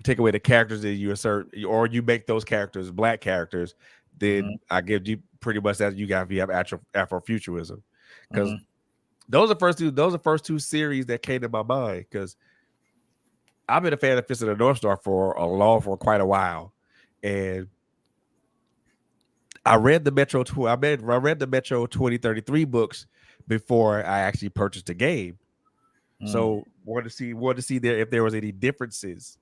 the characters that you assert, or you make those characters black characters, then mm, I give you pretty much that you have Afrofuturism, because mm, those are first two series that came to my mind, because I've been a fan of Fist of the North Star for quite a while, and I read the Metro 2033 books before I actually purchased the game. mm, So wanted to see there if there was any differences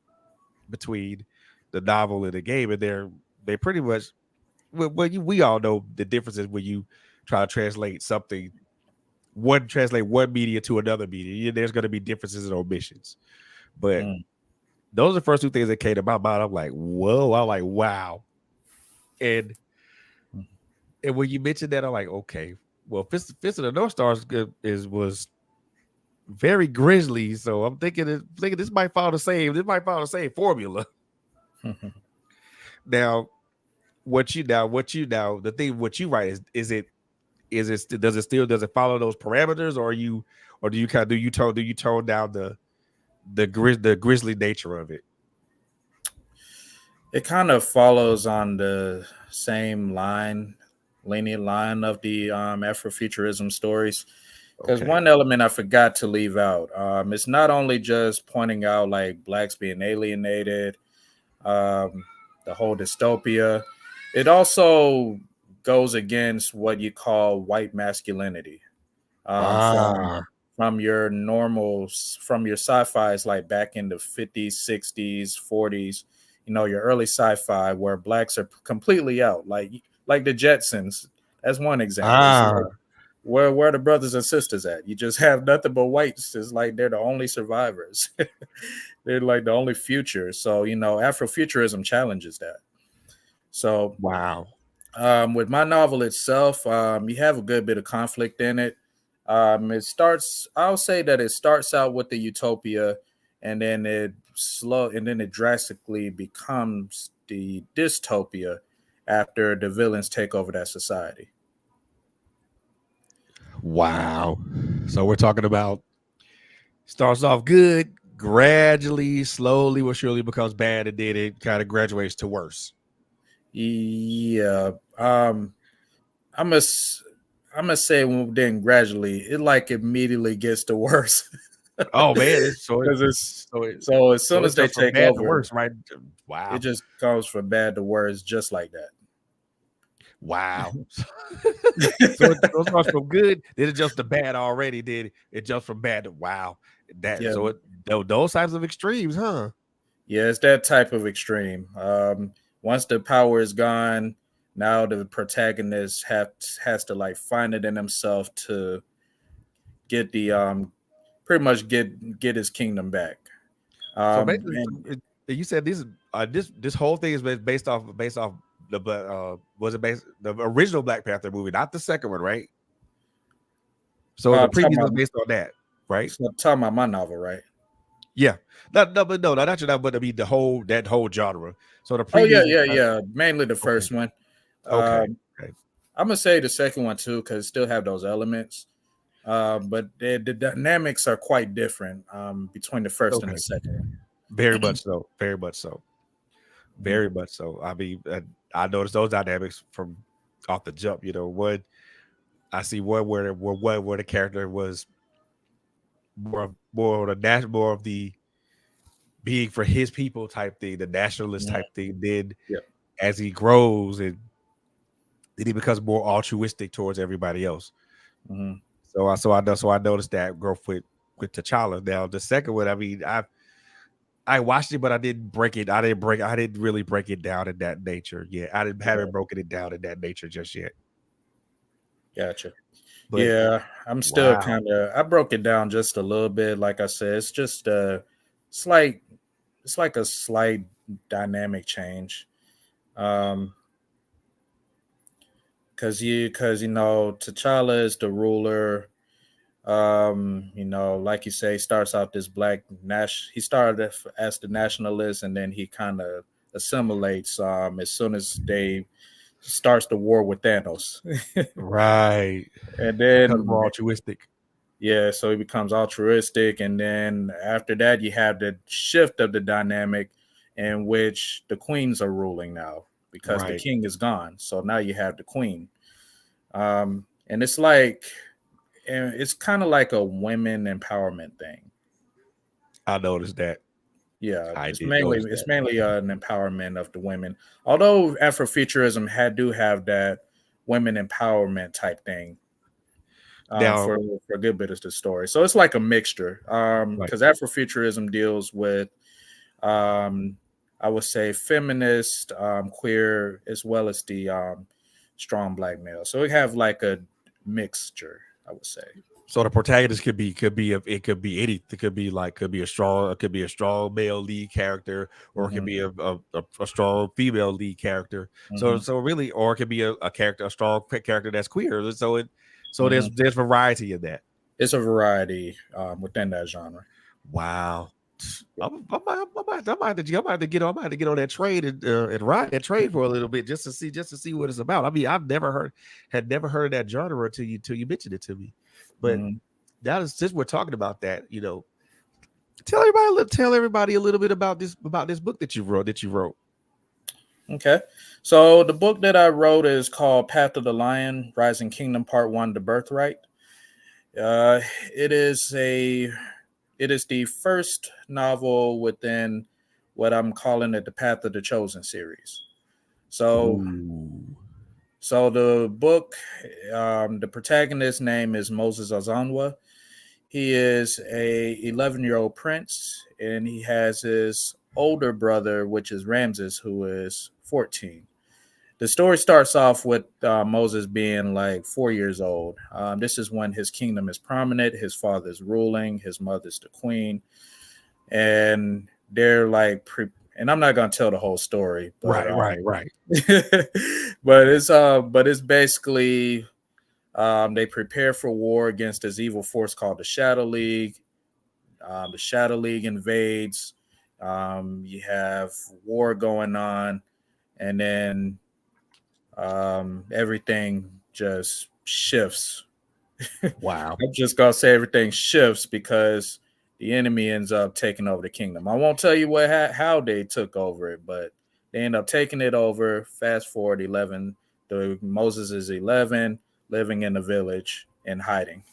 between the novel and the game, and they pretty much we all know the differences when you try to translate something translate one media to another media. There's going to be differences and omissions, but mm. those are the first two things that came to my mind. I'm like, whoa! I'm like, wow! And and when you mentioned that, I'm like, okay, well, Fist of the North Star was very grisly, so I'm thinking this might follow the same. This might follow the same formula. Now, the thing what you write does it follow those parameters, or do you kind of do you tone down the grisly nature of it? It kind of follows on the same lenient line of the Afrofuturism stories. Because Okay. one element I forgot to leave out, it's not only just pointing out like blacks being alienated, um, the whole dystopia. It also goes against what you call white masculinity, um, from Ah, from your sci-fi's like back in the 50s, 60s, 40s. You know, your early sci-fi where blacks are completely out, like the Jetsons. That's one example. It's like ah, where are the brothers and sisters at? You just have nothing but whites. It's like they're the only survivors. They're like the only future. So Afrofuturism challenges that. So wow. with my novel itself, you have a good bit of conflict in it. I'll say that it starts out with the utopia, and then it drastically becomes the dystopia after the villains take over that society. Wow. So we're talking about starts off good, gradually, slowly, but surely becomes bad, and then it kind of graduates to worse. Yeah, I must, I must say, then gradually, it like immediately gets to worse Oh man, it's because it's so it so as soon so as it they jumps from take bad to over, worse, right? it Wow. just goes from bad to worse, just like Wow. So that. it starts from good, then it jumps to bad already, then it jumps from bad to wow. That Yeah, so it those types of extremes, huh? yeah, it's that type of extreme. Once the power is gone, now the protagonist has to like find it in himself to get the pretty much get his kingdom back. So basically, And you said this whole thing is based off the was it based the original Black Panther movie, not the second one, right? So the talking previous was about based on that, right? talking about my novel, right? Yeah. But no, not that, but I mean the whole that whole genre. So the Oh previous, yeah. Mainly the okay, first one. okay, Um, okay, I'm gonna say the second one too, because still have those elements. But the dynamics are quite different between the first and okay. the second one. Very much so. Very much so. Mhm. Very much so. I mean, I noticed those dynamics from off the jump. You know, one I see one where the character was more of the being for his people type thing, the nationalist Mhm. type thing. Then Yeah. as he grows and then he becomes more altruistic towards everybody else. Mhm. So I noticed that growth with T'Challa. Now the second one, I mean, I watched it, but I didn't break it. I didn't really break it down in that nature yet. I didn't haven't Yeah. broken it down in that nature just yet. Gotcha. But Yeah, I'm still wow. kind of. I broke it down just a little bit. Like I said, it's just a slight. It's like a slight dynamic change. Um, because T'Challa is the ruler. Like you say, starts out this black He started as the nationalist, and then he kind of assimilates. As soon as they starts the war with Thanos, Right. and Because then more altruistic. yeah, so he becomes altruistic, and then after that, you have the shift of the dynamic in which the queens are ruling now because the Right. king is gone. So now you have the queen, and it's like, and it's kind of like a women empowerment thing. I noticed that. Yeah, I it's did mainly notice it's that. mainly an empowerment of the women. Although Afrofuturism do have that women empowerment type thing Now, for a good bit of the story. So it's like a mixture. right. Because Afrofuturism deals with, um, I would say, feminist, queer, as well as the strong black male. So we have like a mixture, I would say. So the protagonist it could be any it could be a strong male lead character, or it could Hmm. be a strong female lead character. Hmm. So really, or it could be a character, a strong character that's queer. So Hmm. there's variety in that. It's a variety within that genre. Wow. Yeah. I might have to get on. I might have to get on that trade and ride that trade for a little bit just to see what it's about. I mean, had never heard of that genre till you mentioned it to me. But Mhm. that is since we're talking about that, you know, tell everybody a little bit about this book that you wrote. Okay. So the book that I wrote is called Path of the Lion, Rising Kingdom Part 1, The Birthright. Uh, it is a it is the first novel within what I'm calling it the Path of the Chosen series. So Ooh. the book, the protagonist's name is Moses Azanwa. He is a 11-year-old prince, and he has his older brother, which is Ramses, who is 14. The story starts off with Moses being like 4 years old. This is when his kingdom is prominent. His father's ruling, his mother's the queen, and they're like, and I'm not gonna tell the whole story, but Right, right, right. but it's basically they prepare for war against this evil force called the Shadow League. The Shadow League invades. You have war going on, and then everything just shifts. Wow. I'm just gonna say everything shifts because the enemy ends up taking over the kingdom. I won't tell you how they took over it, but they end up taking it over. Fast forward 11, the Moses is 11, living in a village and hiding.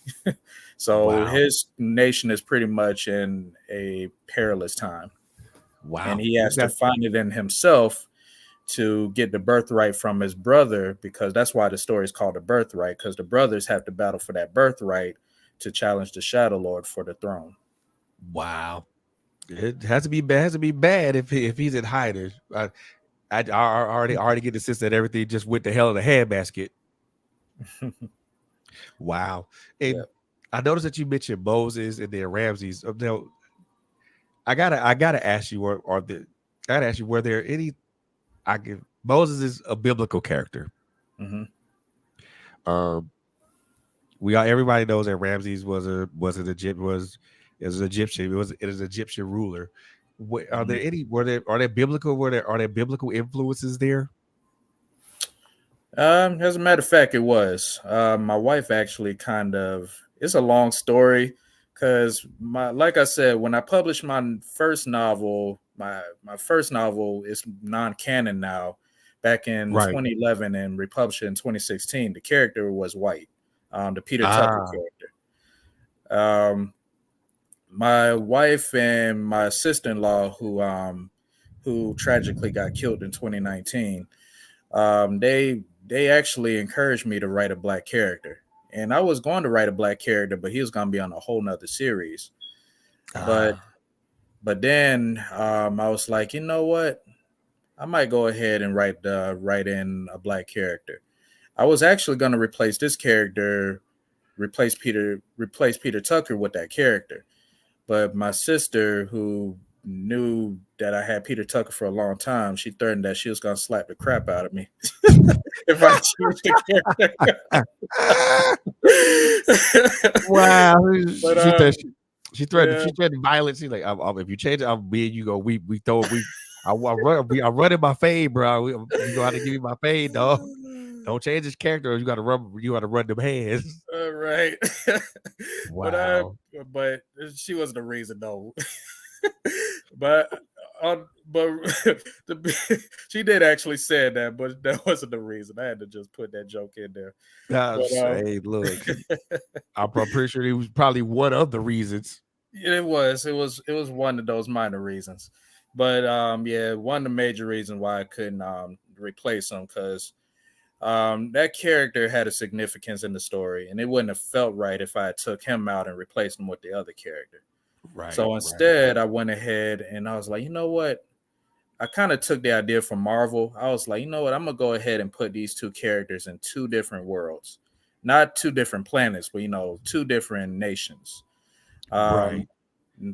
So Wow. his nation is pretty much in a perilous time, and Wow. he has to Okay. find it in himself to get the birthright from his brother, because that's why the story is called the birthright, because the brothers have to battle for that birthright to challenge the Shadow Lord for the throne. Wow. It has to be bad. Has to be bad if he's in hiding. I already get the sense that everything just went to hell in a handbasket. Wow. Yeah. And I noticed that you mentioned Moses and then Ramses. Now, I gotta ask you, I gotta ask you, were there any? I give Moses is a biblical character. Hmm. Um, we all everybody knows that Ramses was an Egypt was is an Egyptian. It is an Egyptian ruler. Are Hmm. there any? Are there biblical? Are there biblical influences there? As a matter of fact, it was. My wife actually kind of. It's a long story, because like I said, when I published my first novel, my first novel is non-canon now. Back in Right. 2011 and republished in 2016, the character was white, the Peter Tucker Ah. character. Um, my wife and my sister-in-law, who tragically got killed in 2019, they actually encouraged me to write a black character, and I was going to write a black character, but he was going to be on a whole nother series. But Ah. then I was like, you know what? I might go ahead and write in a black character. I was actually going to replace Peter Tucker with that character. But my sister, who knew that I had Peter Tucker for a long time, she threatened that she was gonna slap the crap out of me if I changed the character. Wow. But She threatened yeah, violence. She's like, if you change it, I'm me and you go. We throw we. I'm running my fade, bro. You gonna have to give me my fade, dog. Don't change his character, or you gotta run. You gotta run them hands. right. but I, Wow. but she wasn't the reason, though. but but she did actually say that, but that wasn't the reason. I had to just put that joke in there. But Hey, look, I'm pretty sure it was probably one of the reasons. it was one of those minor reasons. But yeah, one of the major reasons why I couldn't replace him, because that character had a significance in the story, and it wouldn't have felt right if I took him out and replaced him with the other character. Right, So right, instead, I went ahead and I was like, you know what? I kind of took the idea from Marvel. I was like, you know what? I'm gonna go ahead and put these two characters in two different worlds, not two different planets, but two different nations. Um, right.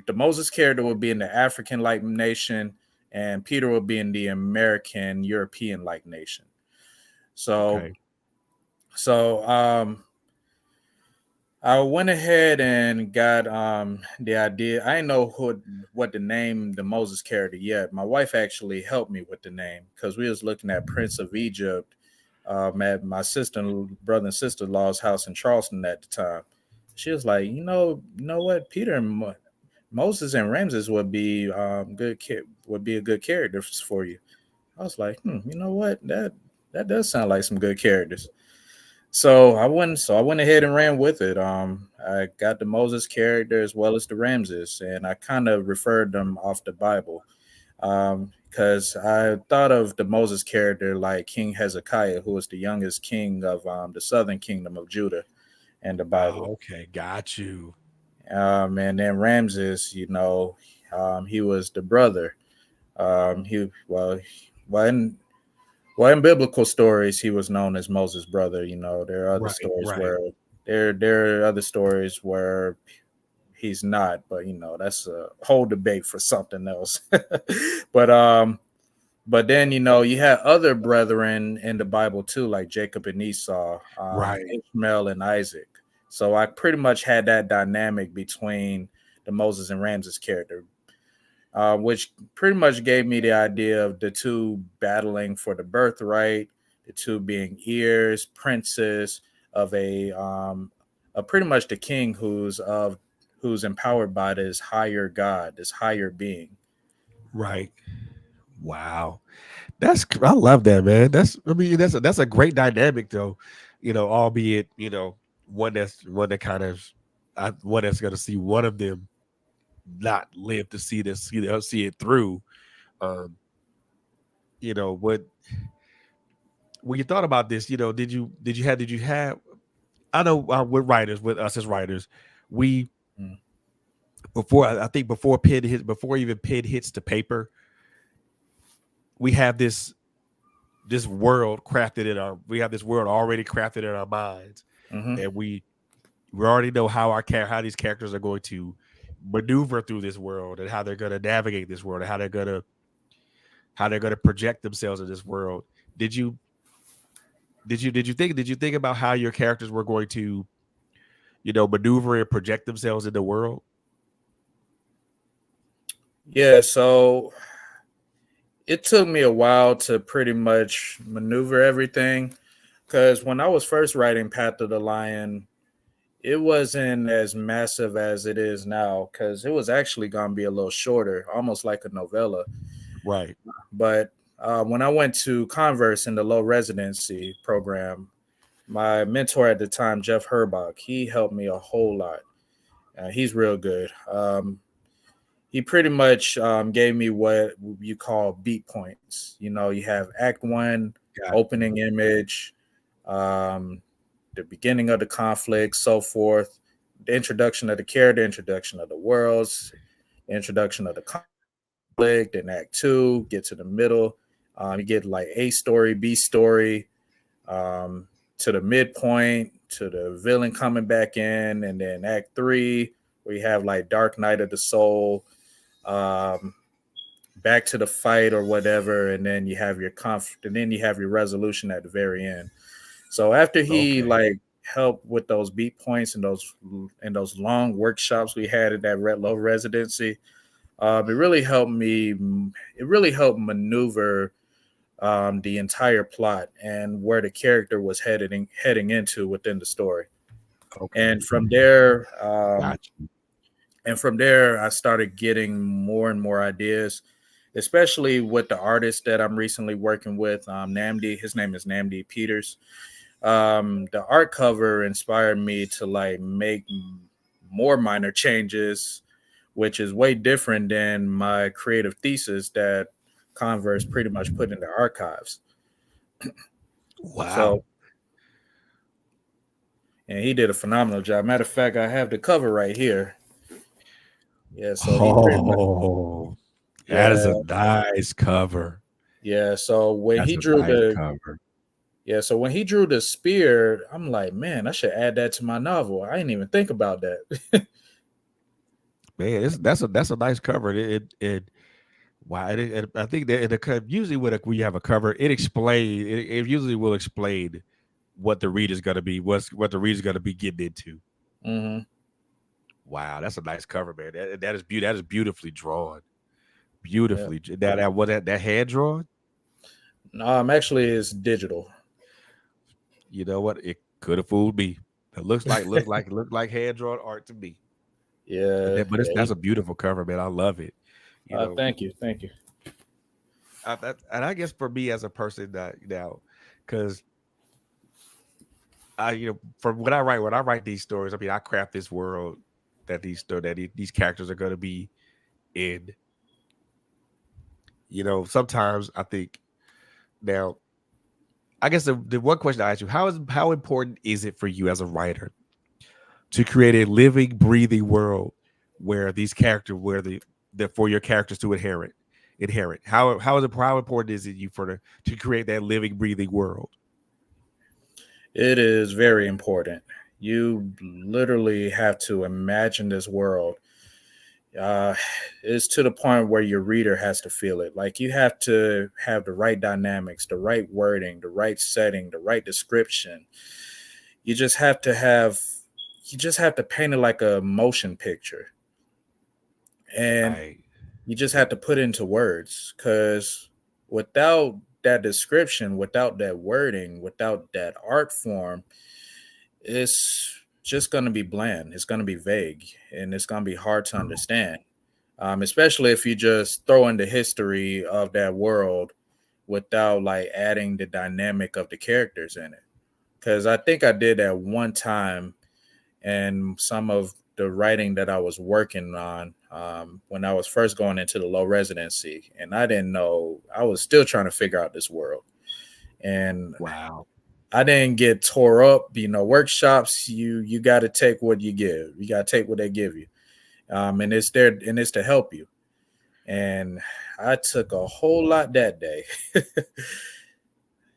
the Moses character would be in the African like nation, and Peter would be in the American European like nation. So, Okay. so I went ahead and got the idea. I didn't know what the name the Moses character yet. My wife actually helped me with the name, because we was looking at Prince of Egypt at my brother and sister in law's house in Charleston at the time. She was like, you know what, Peter and Moses and Ramses would be would be a good character for you. I was like, you know what? That does sound like some good characters. So I went ahead and ran with it. I got the Moses character as well as the Ramses, and I kind of referred them off the Bible. Because I thought of the Moses character like King Hezekiah, who was the youngest king of the southern kingdom of Judah in the Bible. Oh, okay, got you. And then Ramses, he was the brother. He well in in biblical stories, he was known as Moses' brother. There are other Right, stories right, where there are other stories where he's not, but that's a whole debate for something else. but but then you had other brethren in the Bible too, like Jacob and Esau, right, Ishmael and Isaac. So I pretty much had that dynamic between the Moses and Ramses character, which pretty much gave me the idea of the two battling for the birthright, the two being ears, princes of a pretty much the king who's empowered by this higher God, this higher being. right. Wow. I love that, man. I mean, that's a great dynamic though. Albeit, one that kind of one that's gonna see one of them not live to see this, see it through. Um, what when you thought about this, did you have I know with writers, with us as writers, we Mm. before I think before pen hits before even pen hits the paper, we have this world crafted in our we have this world already crafted in our minds, Hmm. and we already know how these characters are going to maneuver through this world, and how they're going to navigate this world, and how they're going to project themselves in this world. Did you think about how your characters were going to maneuver and project themselves in the world? Yeah, so it took me a while to pretty much maneuver everything because when I was first writing Path of the Lion, it wasn't as massive as it is now because it was actually going to be a little shorter, almost like a novella. Right. But when I went to Converse in the low residency program, my mentor at the time, Jeff Herbach, he helped me a whole lot. He's real good. He pretty much gave me what you call beat points. You have Act One, Got opening image, um, the beginning of the conflict, so forth, the introduction of the character, introduction of the worlds, the introduction of the conflict, and Act Two, get to the middle. You get like A story, B story, um, to the midpoint, to the villain coming back in, and then Act Three, where you have like Dark Night of the Soul, um, back to the fight or whatever, and then you have your resolution at the very end. So after he okay. like helped with those beat points and those long workshops we had at that Red Low residency, it really helped me. It really helped maneuver the entire plot and where the character was heading into within the story. Okay. And from there, Got you. I started getting more and more ideas, especially with the artist that I'm recently working with, Namdi. His name is Namdi Peters. The art cover inspired me to like make more minor changes, which is way different than my creative thesis that Converse pretty much put in the archives. Wow. So, and he did a phenomenal job. Matter of fact, I have the cover right here. Yeah, so he pretty much, Oh, that is a yeah, nice cover. yeah. So when That's he a drew nice the cover. Yeah, so when he drew the spear, I'm like, man, I should add that to my novel. I didn't even think about that. Man, that's a nice cover. It wow. I think that usually when you have a cover, it usually will explain what the reader's gonna be, what the reader's gonna be getting into. Hmm. Wow, that's a nice cover, man. That is beautifully drawn. Yeah. That hand drawn. No, actually it's digital. You know what? It could have fooled me. It looked like hand drawn art to me. Yeah, But yeah. that's a beautiful cover, man. I love it. You know, Thank you, thank you. And I guess for me as a person that now, because I, from when I write these stories, I mean, I craft this world that these characters are going to be in. Sometimes I think now, I guess the one question I ask you, how important is it for you as a writer to create a living, breathing world where these characters, where the for your characters to inherit? How important is it you for to create that living, breathing world? It is very important. You literally have to imagine this world. Uh, it's to the point where your reader has to feel it. Like you have to have the right dynamics, the right wording, the right setting, the right description. You just have to have, you just have to paint it like a motion picture, and Right, you just have to put it into words. Because without that description, without that wording, without that art form, it's just going to be bland. It's going to be vague, and it's going to be hard to understand. Especially if you just throw in the history of that world without like adding the dynamic of the characters in it. Because I think I did that one time, and some of the writing that I was working on when I was first going into the low residency, and I didn't know, I was still trying to figure out this world, and wow, I didn't get tore up. Workshops, you got to take what you give. You got to take what they give you, and it's there, and it's to help you. And I took a whole lot that day.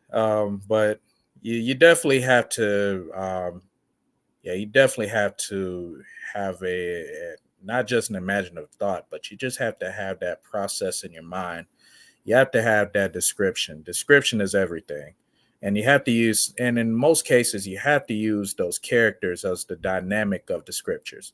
But you definitely have to, yeah, you definitely have to have not just an imaginative thought, but you just have to have that process in your mind. You have to have that description. Description is everything. And you have to use, and in most cases, you have to use those characters as the dynamic of the scriptures.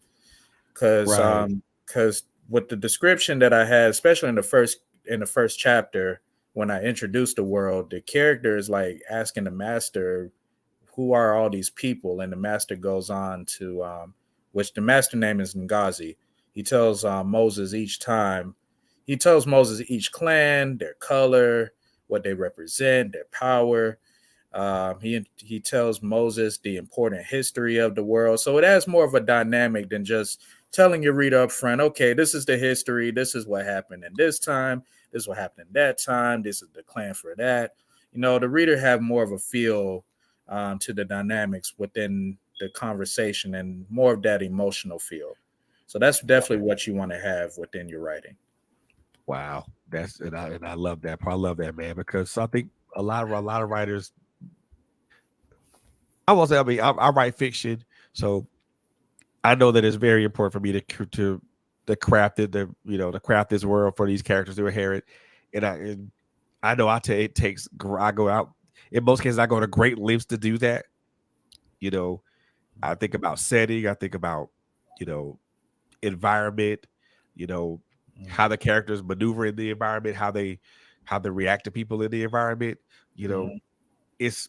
Because right, because with the description that I had, especially in the first chapter, when I introduced the world, the character is like asking the master, "Who are all these people?" And the master goes on to, which the master name is Ngazi. He tells Moses each time. He tells Moses each clan, their color, what they represent, their power. He tells Moses the important history of the world. So it has more of a dynamic than just telling your reader up front, okay, this is the history. This is what happened in this time. This is what happened in that time. This is the clan for that. The reader have more of a feel to the dynamics within the conversation and more of that emotional feel. So that's definitely what you want to have within your writing. wow. And I love that. I love that, man, because I think a lot of writers. I will say, I mean, I write fiction, so I know that it's very important for me to craft it, to craft this world for these characters to inherit. And I know it takes. I go out in most cases. I go to great lengths to do that. You know, I think about setting. I think about you know environment. You know how the characters maneuver in the environment, how they react to people in the environment. You know, Mm-hmm. it's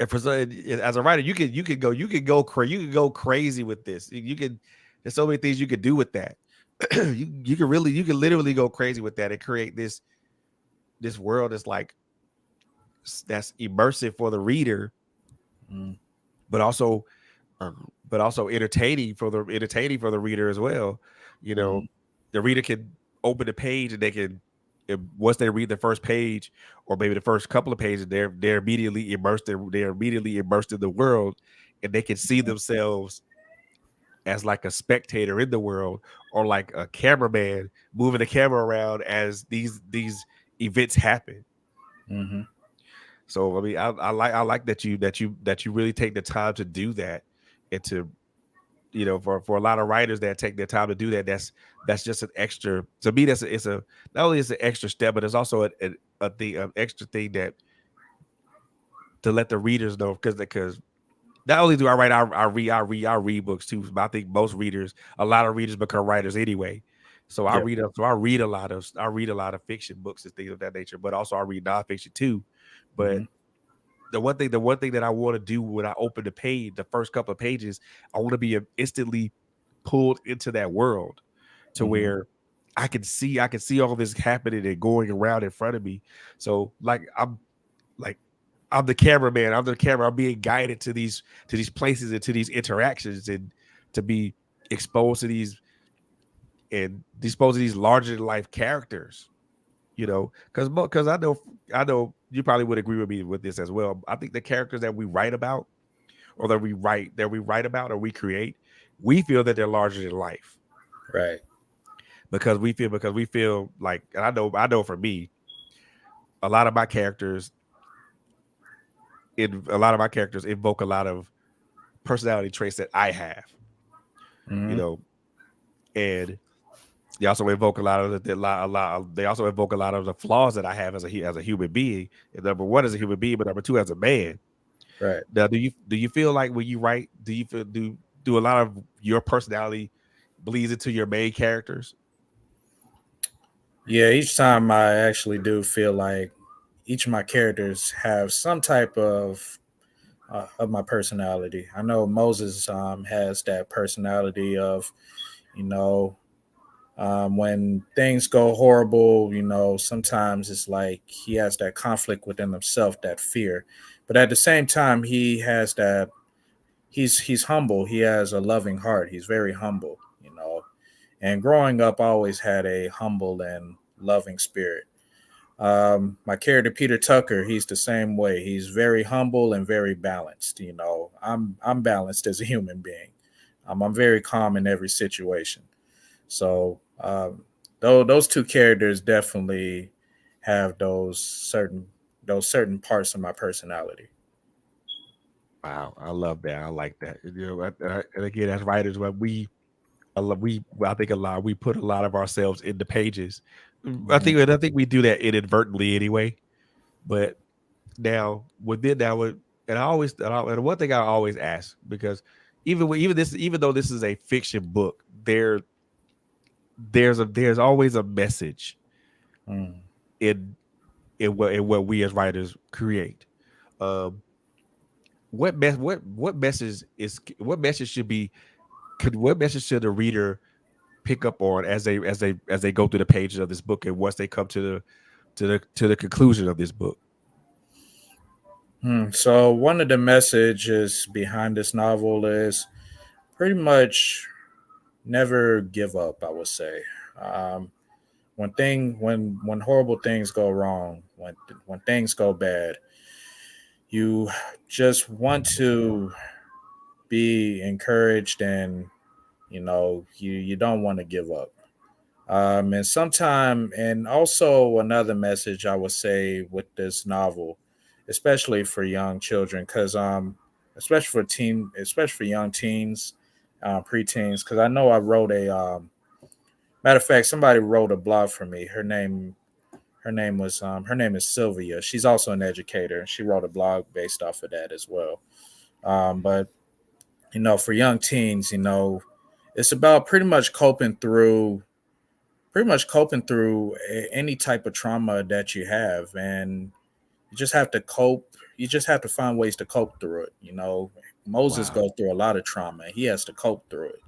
and for as a writer, you can go crazy with this. You can there's so many things you can do with that. You can literally go crazy with that and create this world that's immersive for the reader, Mm-hmm. but also entertaining for the reader as well. You know, the reader can open the page and they can once they read the first page or maybe the first couple of pages, they're immediately immersed in the world, and they can see themselves as like a spectator in the world or like a cameraman moving the camera around as these events happen. Mm-hmm. So I mean, I like that you really take the time to do that, and to for a lot of writers that take their time to do that, that's just an extra to me. It's a not only is it an extra step, but it's also an extra thing that to let the readers know, because not only do I write, I read books too. But I think a lot of readers become writers anyway. So I Yep. read so I read a lot of fiction books and things of that nature, but also I read nonfiction too. But Mm-hmm. the one thing that I want to do when I open the page, the first couple of pages, I want to be instantly pulled into that world to Mm-hmm. where I can see all this happening and going around in front of me. So like I'm the cameraman. I'm the camera. I'm being guided to these places and to these interactions and to be exposed to these and exposed to these larger than life characters. You know, because I know you probably would agree with me with this as well. I think the characters that we write about or that we write about or we create, we feel that they're larger than life Right. because we feel like and I know for me, a lot of my characters in a lot of my characters invoke a lot of personality traits that I have, you Mm-hmm. know, and they also invoke a lot of they also invoke a lot of the flaws that I have as a human being. And number one as a human being, but number two as a man. Right. Now, do you feel like when you write, do a lot of your personality bleeds into your main characters? Yeah, each time I actually do feel like each of my characters have some type of my personality. I know Moses has that personality of, you know, when things go horrible, sometimes it's like he has that conflict within himself, that fear. But at the same time, he has that he's humble. He has a loving heart. He's very humble. And growing up, I always had a humble and loving spirit. My character Peter Tucker, he's the same way. He's very humble and very balanced. I'm balanced as a human being. I'm very calm in every situation. So though those two characters definitely have those certain parts of my personality. Wow, I love that. I like that. And again, as writers, when I think a lot we put a lot of ourselves in the pages. Mhm. I think we do that inadvertently anyway. But now within that would and one thing I always ask because even though this is a fiction book, there's always a message Mm. in in what we as writers create. Um, what message should be what message should the reader pick up on as they go through the pages of this book and once they come to the conclusion of this book? So one of the messages behind this novel is pretty much never give up. I would say, um, when horrible things go wrong, when things go bad, you just want to be encouraged, and you don't want to give up. And also another message I would say with this novel, especially for young children, because especially for young teens, preteens, because I know I wrote a matter of fact, somebody wrote a blog for me. Her name is Sylvia. She's also an educator. She wrote a blog based off of that as well. But for young teens, it's about pretty much coping through any type of trauma that you have, and you just have to cope. You just have to find ways to cope through it. Moses Wow. goes through a lot of trauma. He has to cope through it,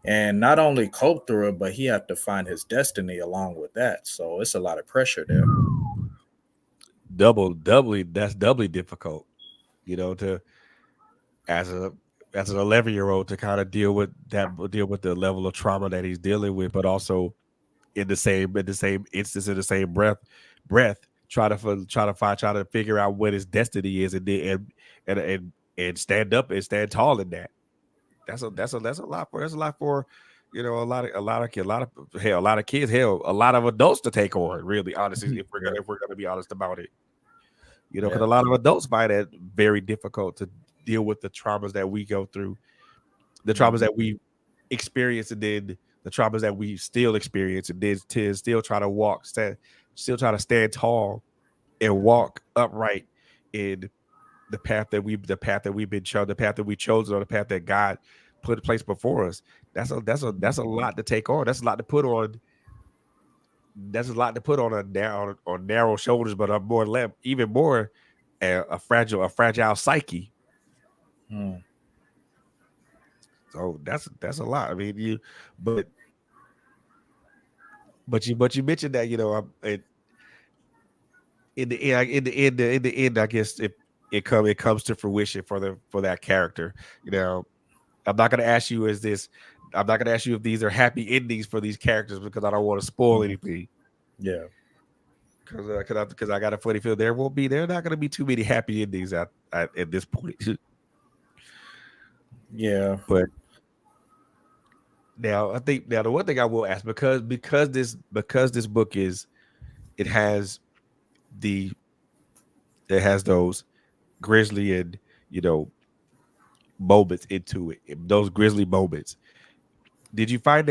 and not only cope through it, but he had to find his destiny along with that. So it's a lot of pressure there. Doubly that's doubly difficult, to as a as an 11-year-old to kind of deal with the level of trauma that he's dealing with, but also in the same instance in the same breath try to figure out what his destiny is and stand up and stand tall in that. That's a lot for a lot of hell a lot of kids hell a lot of adults to take on really honestly Yeah, if we're gonna be honest about it, because yeah. a lot of adults find it very difficult to deal with the traumas that we go through, the traumas Mhm. that we experience, and then the traumas that we still experience, and then to still try to still try to stand tall and walk upright in the path that we've been shown, the path that we chosen, or the path that God put in place before us. That's a lot to take on. That's a lot to put on. That's a lot to put on on narrow shoulders, but even more a fragile psyche. Mm. So that's a lot. I mean, but but you mentioned that in the end, in the end, I guess if it comes to fruition for that character, you know, I'm not gonna ask you is this. I'm not gonna ask you if these are happy endings for these characters because I don't want to spoil Mhm. anything. Yeah, Because I got a funny feel there not gonna be too many happy endings at this point. yeah. But now I think now the one thing I will ask because this book is it has the it has those grisly and you know moments into it. Those grisly moments. Did you find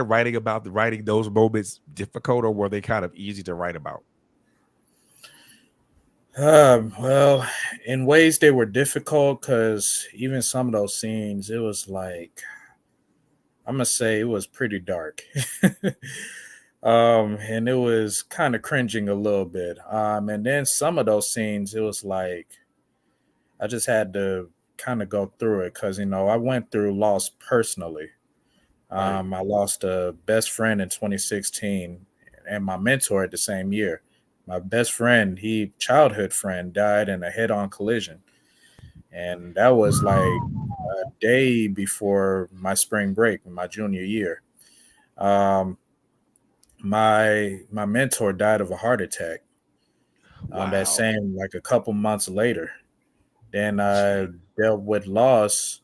writing those moments difficult, or were they kind of easy to write about? Well, in ways they were difficult because even some of those scenes, it was like I'm gonna say it was pretty dark. And it was kind of cringing a little bit. And then some of those scenes, it was like I just had to kind of go through it because I went through loss personally. Right. I lost a best friend in 2016 and my mentor at the same year. My best friend, he childhood friend, died in a head-on collision, and that was like a day before my spring break, my junior year. Um, my mentor died of a heart attack. That Wow. same like a couple months later. Then I Gee. dealt with loss.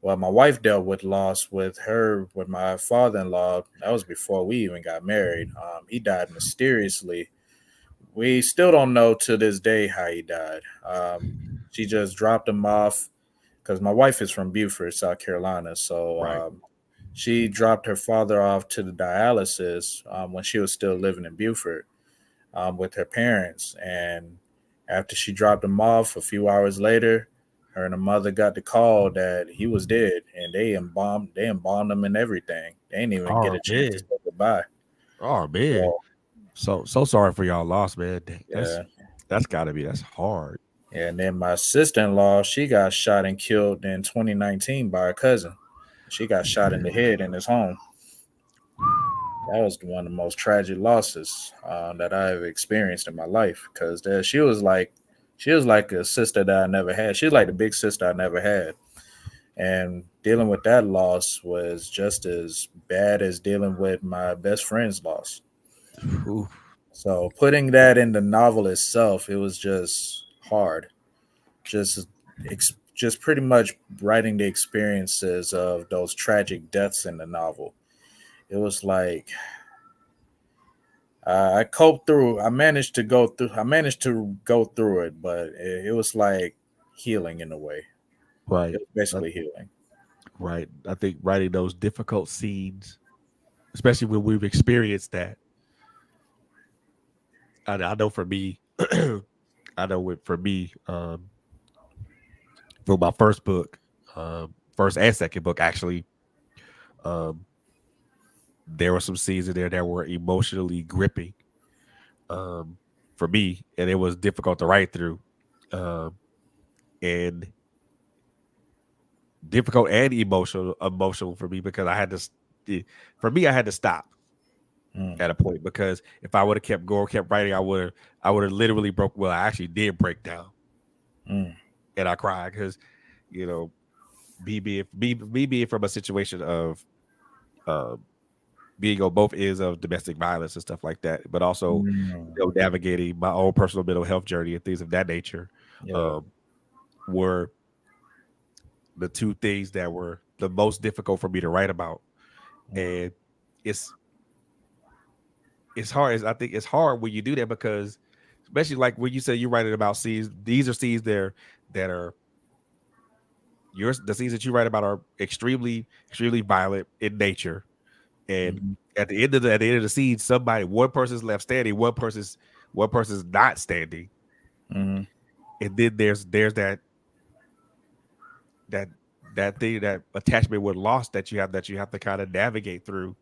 Well, my wife dealt with loss with my father-in-law. That was before we even got married. He died mysteriously. We still don't know to this day how he died. She just dropped him off because my wife is from Beaufort, South Carolina. So Right. she dropped her father off to the dialysis when she was still living in Beaufort with her parents. And after she dropped him off, a few hours later, her and her mother got the call that he was dead, and they embalmed him and everything. They didn't even get Oh a chance to man. say goodbye. Oh man. So So sorry for y'all loss, man. yeah, That's gotta be that's hard. and then my sister-in-law, she got shot and killed in 2019 by her cousin. She got shot in the head in his home. That was one of the most tragic losses that I've experienced in my life because she was like a sister that I never had. She's like the big sister I never had, and dealing with that loss was just as bad as dealing with my best friend's loss. Ooh, So putting that in the novel itself, it was just hard. Just pretty much writing the experiences of those tragic deaths in the novel. It was like I coped through. I managed to go through. I managed to go through it, but it was like healing in a way. right. It was Uh, basically healing. right. I think writing those difficult scenes, especially when we've experienced that. I know for me, I know for me, for my first book, first and second book actually, um, there were some scenes in there that were emotionally gripping um, for me, and it was difficult to write through, um, and difficult and emotional for me because for me, I had to stop Mm, at a point because if I would have kept going, kept writing, I would have literally broke. Well, I actually did break down mm, and I cried because you know me being from a situation of um, being on both ends of domestic violence and stuff like that, but also mm. navigating my own personal mental health journey and things of that nature Yeah. um, were the two things that were the most difficult for me to write about. Mm, And it's it's hard. I think it's hard when you do that because, especially like when you say you're writing about scenes, these are scenes there that are the scenes that you write about are extremely violent in nature. And mhm, at the end of the scene, one person's left standing, one person's not standing, mhm, and then there's that that thing that attachment with loss that you have to kind of navigate through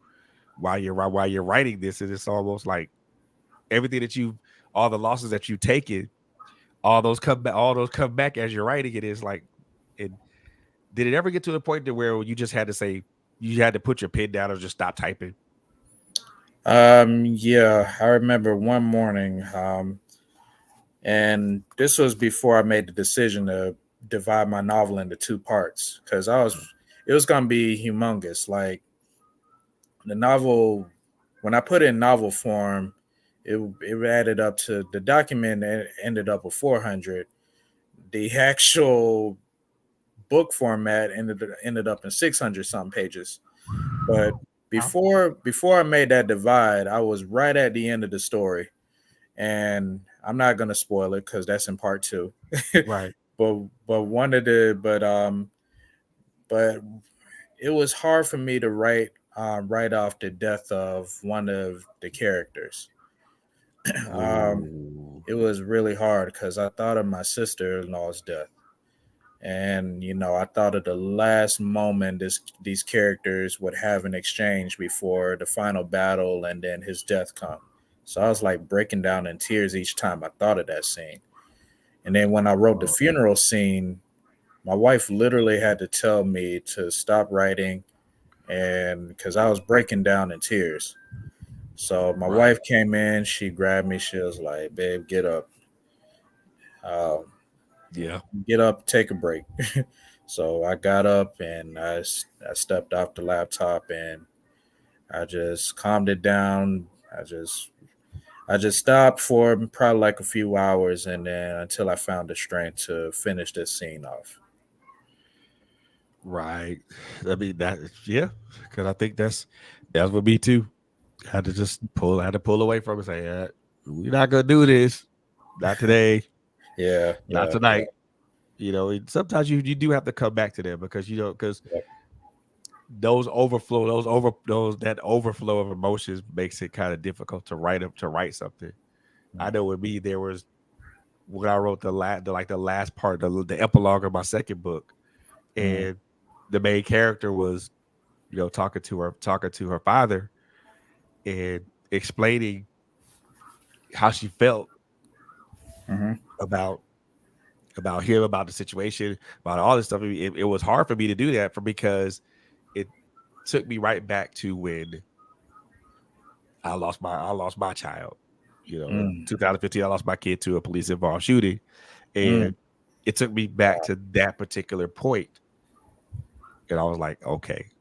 while you're writing this, and it's almost like everything that you all the losses that you've taken, all those come back as you're writing it is like it did it ever get to the point to where you just had to say you had to put your pen down or just stop typing? Yeah, I remember one morning, and this was before I made the decision to divide my novel into two parts because it was gonna be humongous. Like the novel, when I put it in novel form, it added up to the document ended up with 400. The actual book format ended up in 600 something pages. But before I made that divide, I was right at the end of the story, and I'm not gonna spoil it because that's in part two. Right. but one of the but it was hard for me to write off the death of one of the characters. um, Ooh. it was really hard because I thought of my sister-in-law's death, and I thought of the last moment these characters would have an exchange before the final battle, and then his death come. So I was like breaking down in tears each time I thought of that scene. And then when I wrote the Oh, funeral scene, my wife literally had to tell me to stop writing, and because I was breaking down in tears. So my right. wife came in, she grabbed me, she was like, "Babe, uh, Yeah. get up, take a break." So I got up and I stepped off the laptop and I just calmed it down. I just stopped for probably like a few hours, and then until I found the strength to finish this scene off. Right. I mean that. Yeah. Because I think that's what me too. I had to pull away from it. And say, we're not gonna do this. Not today. Yeah, Not yeah, yeah, tonight. And sometimes you do have to come back to them because because yeah. those that overflow of emotions makes it kind of difficult to write something. I Mm, know with me there was when I wrote the last part, the epilogue of my second book, mm, and the main character was talking to her father and explaining how she felt mhm, about him, about the situation, about all this stuff. It was hard for me to do that because it took me right back to when I lost my child. In mm, 2015, I lost my kid to a police involved shooting, mm. and it took me back to that particular point, and I was like, okay,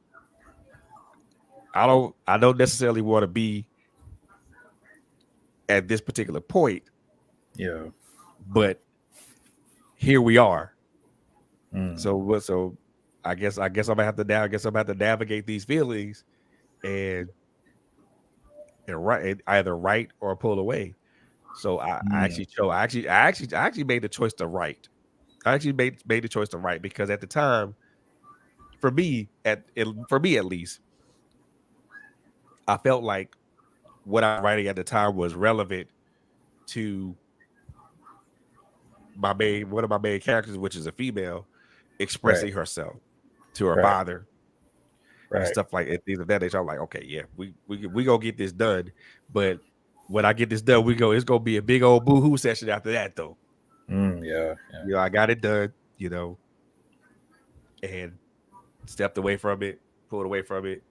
I don't necessarily want to be at this particular point, Yeah. but here we are. Mm, So what? So I guess I'm gonna have to now. I guess I'm gonna have to navigate these feelings and either write or pull away. So I mm. actually chose. I actually made the choice to write. I actually made the choice to write because at the time, for me at least, I felt like what I was writing at the time was relevant to my main one of my main characters, which is a female, Right, expressing herself to her right, father and right. stuff and things of that nature. I'm like, okay, yeah, we gonna get this done, but when I get this done, it's gonna be a big old boohoo session after that, though. Yeah, yeah. I got it done, and stepped away from it, pulled away from it,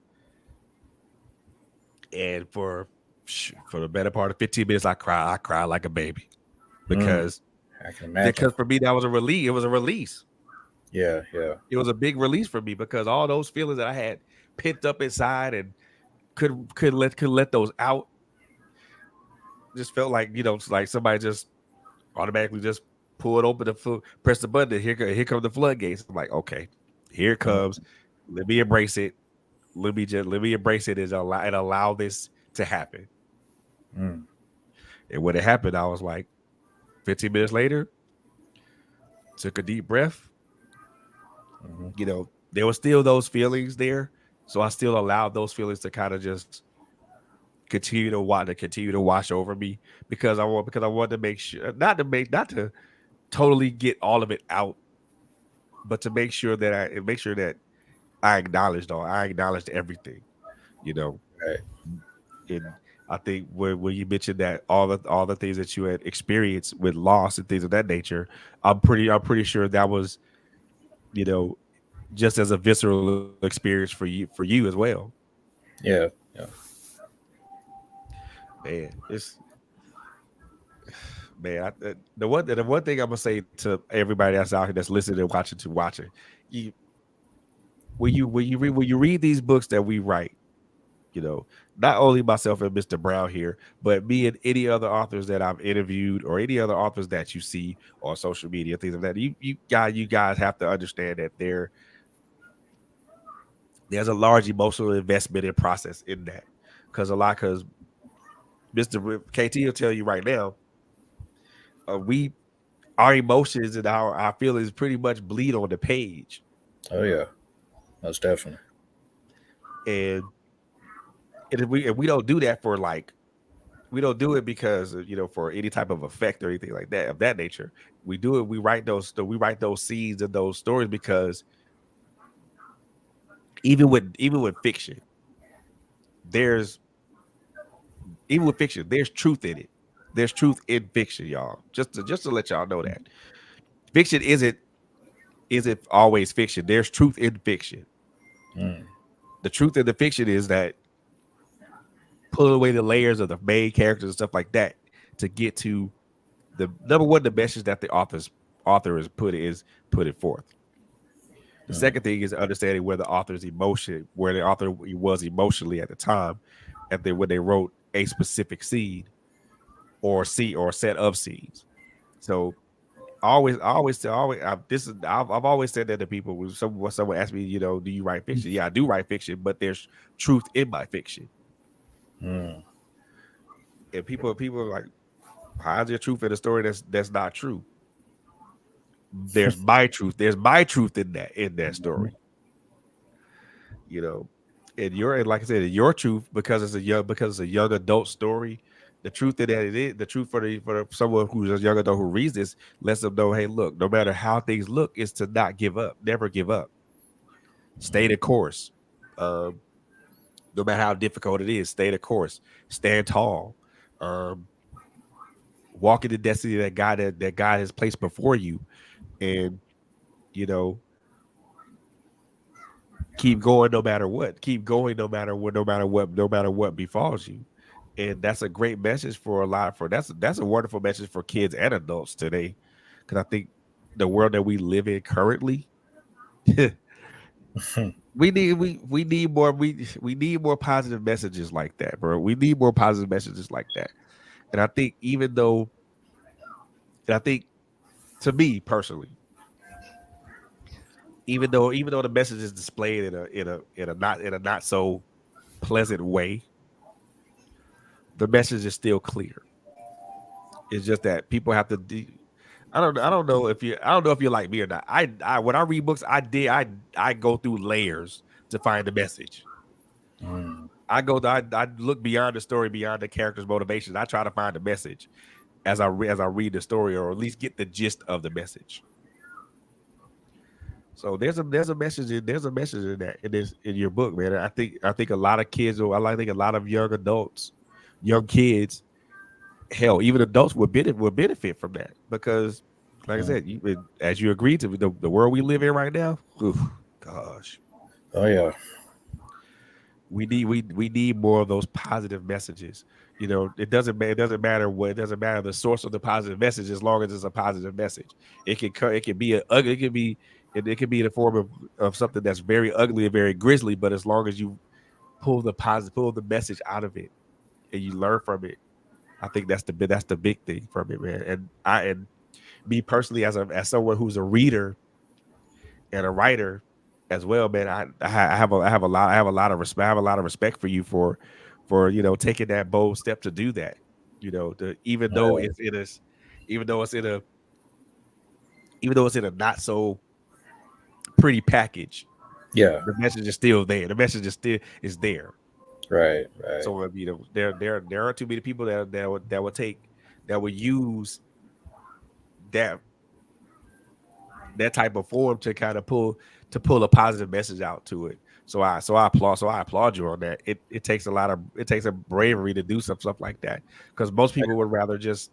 and for the better part of 15 minutes, I cried like a baby Mm, because I can imagine. for me that was a release. It was a release. Yeah, yeah. It was a big release for me because all those feelings that I had pent up inside and could let those out just felt like it's like somebody just automatically just pull it open press the button. And here come the floodgates. I'm like, okay, here it Mm, comes. Let me embrace it. Let me embrace it and allow this to happen. mm, And when it happened, I was like, 15 minutes later, took a deep breath. mhm. There were still those feelings there, so I still allowed those feelings to kind of just continue to wash over me because I wanted to make sure not to totally get all of it out, but to make sure that I acknowledged everything, you know. Right. And I think when you mentioned that all the things that you had experienced with loss and things of that nature, I'm pretty sure that was, you know, just as a visceral experience for you as well. Yeah, yeah. Man, it's man. The one thing I'm gonna say to everybody that's out here that's listening and watching, you when you read these books that we write, you know, not only myself and Mr. Brown here, but me and any other authors that I've interviewed or any other authors that you see on social media, things like that. You guys have to understand that there's a large emotional investment in process in that, because Mr. KT will tell you right now, we our emotions and our feelings pretty much bleed on the page, Oh yeah, most definitely. and if we don't do that for like we don't do it because for any type of effect or anything like that of that nature. We do it. We write those scenes and those stories because even with fiction, there's even with fiction, there's truth in it. There's truth in fiction, y'all. Just to let y'all know that fiction isn't always fiction. There's truth in fiction. Mm, The truth in the fiction is that pulling away the layers of the main characters and stuff like that to get to the number one, the message that the author put it forth. The mm, second thing is understanding where the author was emotionally at the time, and then when they wrote a specific scene or set of scenes. So I've always said that to people when someone asks me, do you write fiction? Yeah, I do write fiction, but there's truth in my fiction. mm. And people are like, how's there truth in a story that's not true? There's my truth. There's my truth in that story. You know, and like I said, your truth, because it's a young adult story. The truth in that it is the truth for someone who's a young adult who reads this lets them know, hey, look, no matter how things look, is to not give up, never give up, stay the course. Um, no matter how difficult it is, stay the course, stand tall, um, walk in the destiny that God has placed before you, and you know keep going no matter what. Keep going no matter what befalls you. And that's a great message for a lot for that's a wonderful message for kids and adults today. Cause I think the world that we live in currently, we need more positive messages like that, bro. We need more positive messages like that. And I think and I think to me personally, even though the message is displayed in a not so pleasant way, the message is still clear. It's just that people have to. I don't know if you're like me or not. I when I read books, I go through layers to find the message. Mm. I look beyond the story, beyond the character's motivations. I try to find the message as I read the story, or at least get the gist of the message. So there's a message in that in your book, man. I think a lot of kids, or I think a lot of young adults, young kids, hell, even adults would benefit from that because, like I Mm. said, as you agreed to the world we live in right now. Oof, gosh, Oh yeah. we need more of those positive messages. It doesn't matter the source of the positive message as long as it's a positive message. It can be a ugly. It can be in the form of something that's very ugly and very grisly, but as long as you pull the message out of it and you learn from it, I think that's the big thing from it, man. And me personally, as someone who's a reader and a writer as well, man, I have a lot of respect for you for taking that bold step to do that. Even though Yeah. it's in a even though it's in a even though it's in a not so pretty package, Yeah. the message is still there. The message is there. Right. Right. So there aren't too many people that would use that that type of form to kind of pull a positive message out to it. So I applaud you on that. It takes a bravery to do some stuff like that because most people would rather just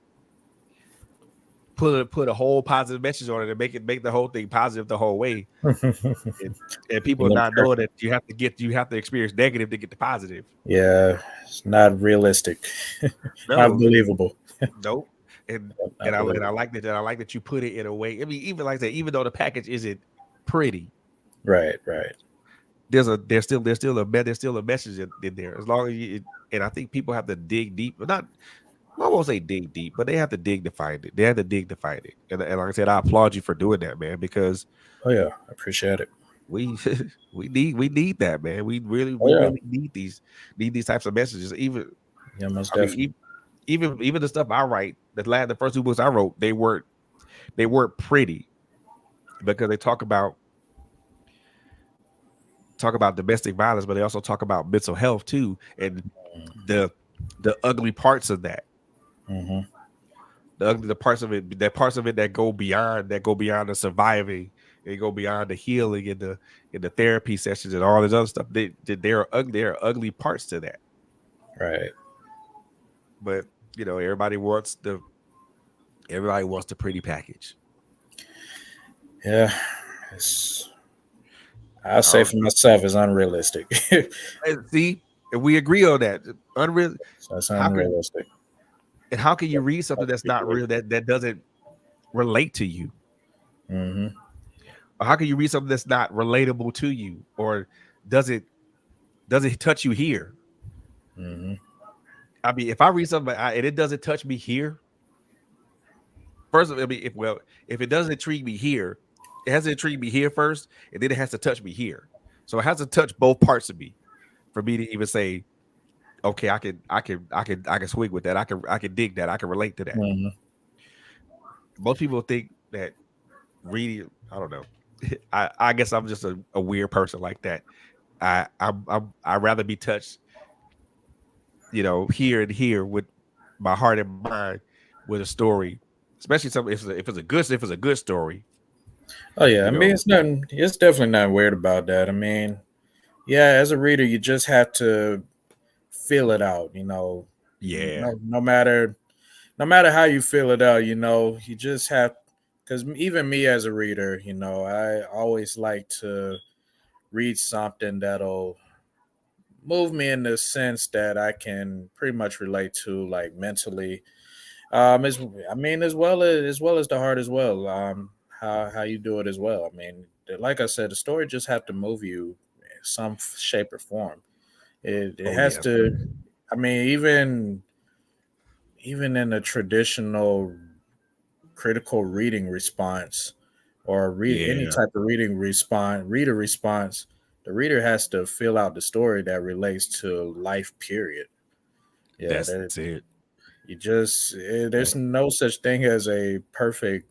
put a whole positive message on it and make the whole thing positive the whole way. And, and people You not knowing that you have to experience negative to get the positive. Yeah, it's not realistic, not No, believable, nope. And not I believable. like that. I like that you put it in a way. I mean, even like that, even though the package isn't pretty, Right, right. there's still a message in there. As long as and I think people have to dig deep, but not I won't say dig deep, but they have to dig to find it. They have to dig to find it. And like I said, I applaud you for doing that, man, because Oh yeah, I appreciate it. we we need that, man. Oh We yeah, really need these types of messages. Even yeah, most I mean, definitely. even the stuff I write, the first two books I wrote, they weren't pretty because they talk about domestic violence, but they also talk about mental health too, and the ugly parts of that. Mm-hmm. The parts of it that go beyond the surviving, they go beyond the healing and the therapy sessions and all this other stuff. There are ugly parts to that. Right. But everybody wants the pretty package. Yeah, it's. I I say don't for myself, it's unrealistic. see, if we agree on that. Unreal. That's How can unrealistic. how can you read something that's not real, Mm-hmm. that doesn't relate to you? Mm-hmm. Or how can you read something that's not relatable to you? Or does it touch you here? I mean, if I read something and it doesn't touch me here, first of all, I mean, if it doesn't intrigue me here, it has to intrigue me here first, and then it has to touch me here. So it has to touch both parts of me for me to even say, okay, I can swing with that. I can dig that. I can relate to that. Mm-hmm. Most people think that reading, I don't know. I guess I'm just a weird person like that. I'd rather be touched, here and here with my heart and mind with a story, especially something if it's a good story, Oh yeah, you I mean know. it's nothing. It's definitely not weird about that. I mean, yeah, as a reader, you just have to feel it out. Yeah, No matter how you feel it out, you just have. Because even me as a reader, I always like to read something that'll move me in the sense that I can pretty much relate to, like mentally. As I mean, as well as the heart as well. How you do it as well. I mean, like I said, the story just have to move you in some shape or form. It oh has yeah, to. I mean, even in a traditional critical reading response or any yeah, type of reader response, the reader has to fill out the story that relates to life. Period. Yeah, that's it. there's no such thing as a perfect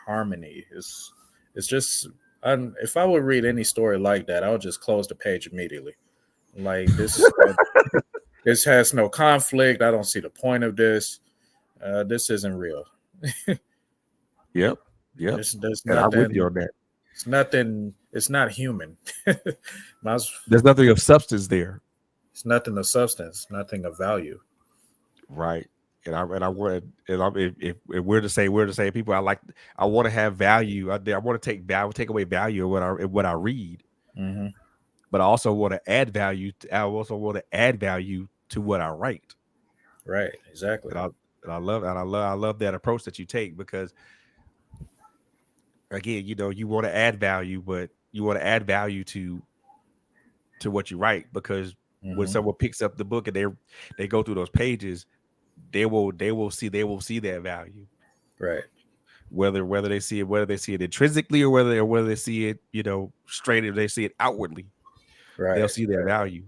harmony. It's just if I would read any story like that, I would just close the page immediately. Like this has no conflict. I don't see the point of this. This isn't real. Yep, yep, There's and I'm with you nothing. on that. It's nothing. It's not human. There's nothing of substance there, It's nothing of substance. Nothing of value. right? And I want and I'm, if we're the same people, I want to have value. I want to take away value in what I read, Hmm. but I also want to add value. I also want to add value to what I write. Right. Exactly. And I love that approach that you take because again, you want to add value, but you want to add value to what you write because when Hmm. someone picks up the book and they go through those pages, they will see that value. Right. Whether they see it intrinsically or whether they see it, straight if they see it outwardly, they'll Right. see their value.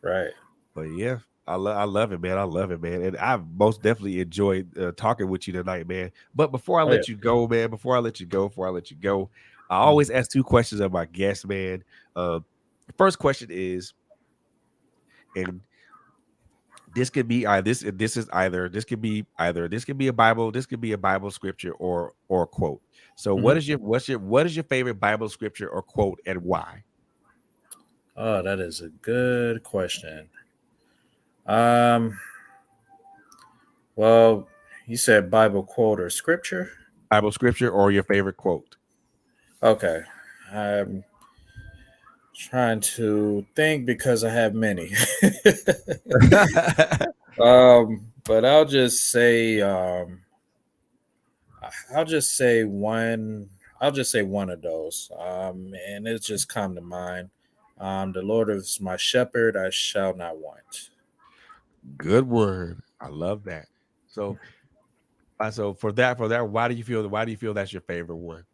Right. But yeah, I love it, man. I love it, man. And I've most definitely enjoyed talking with you tonight, man. But before I Oh yeah. let you go, man, before I let you go, I always Mhm. ask two questions of my guests, man. The first question is, and this could be this could be a Bible, this could be a Bible scripture or a quote. So Mhm. what is your favorite Bible scripture or quote and why? Oh, that is a good question. Um. Well, You said Bible quote or scripture? Bible scripture or your favorite quote. Okay. I'm trying to think because I have many. But I'll just say one. I'll just say one of those. And it's just come to mind. The Lord is my shepherd; I shall not want. Good word. I love that. So, so for that, why do you feel that's your favorite one?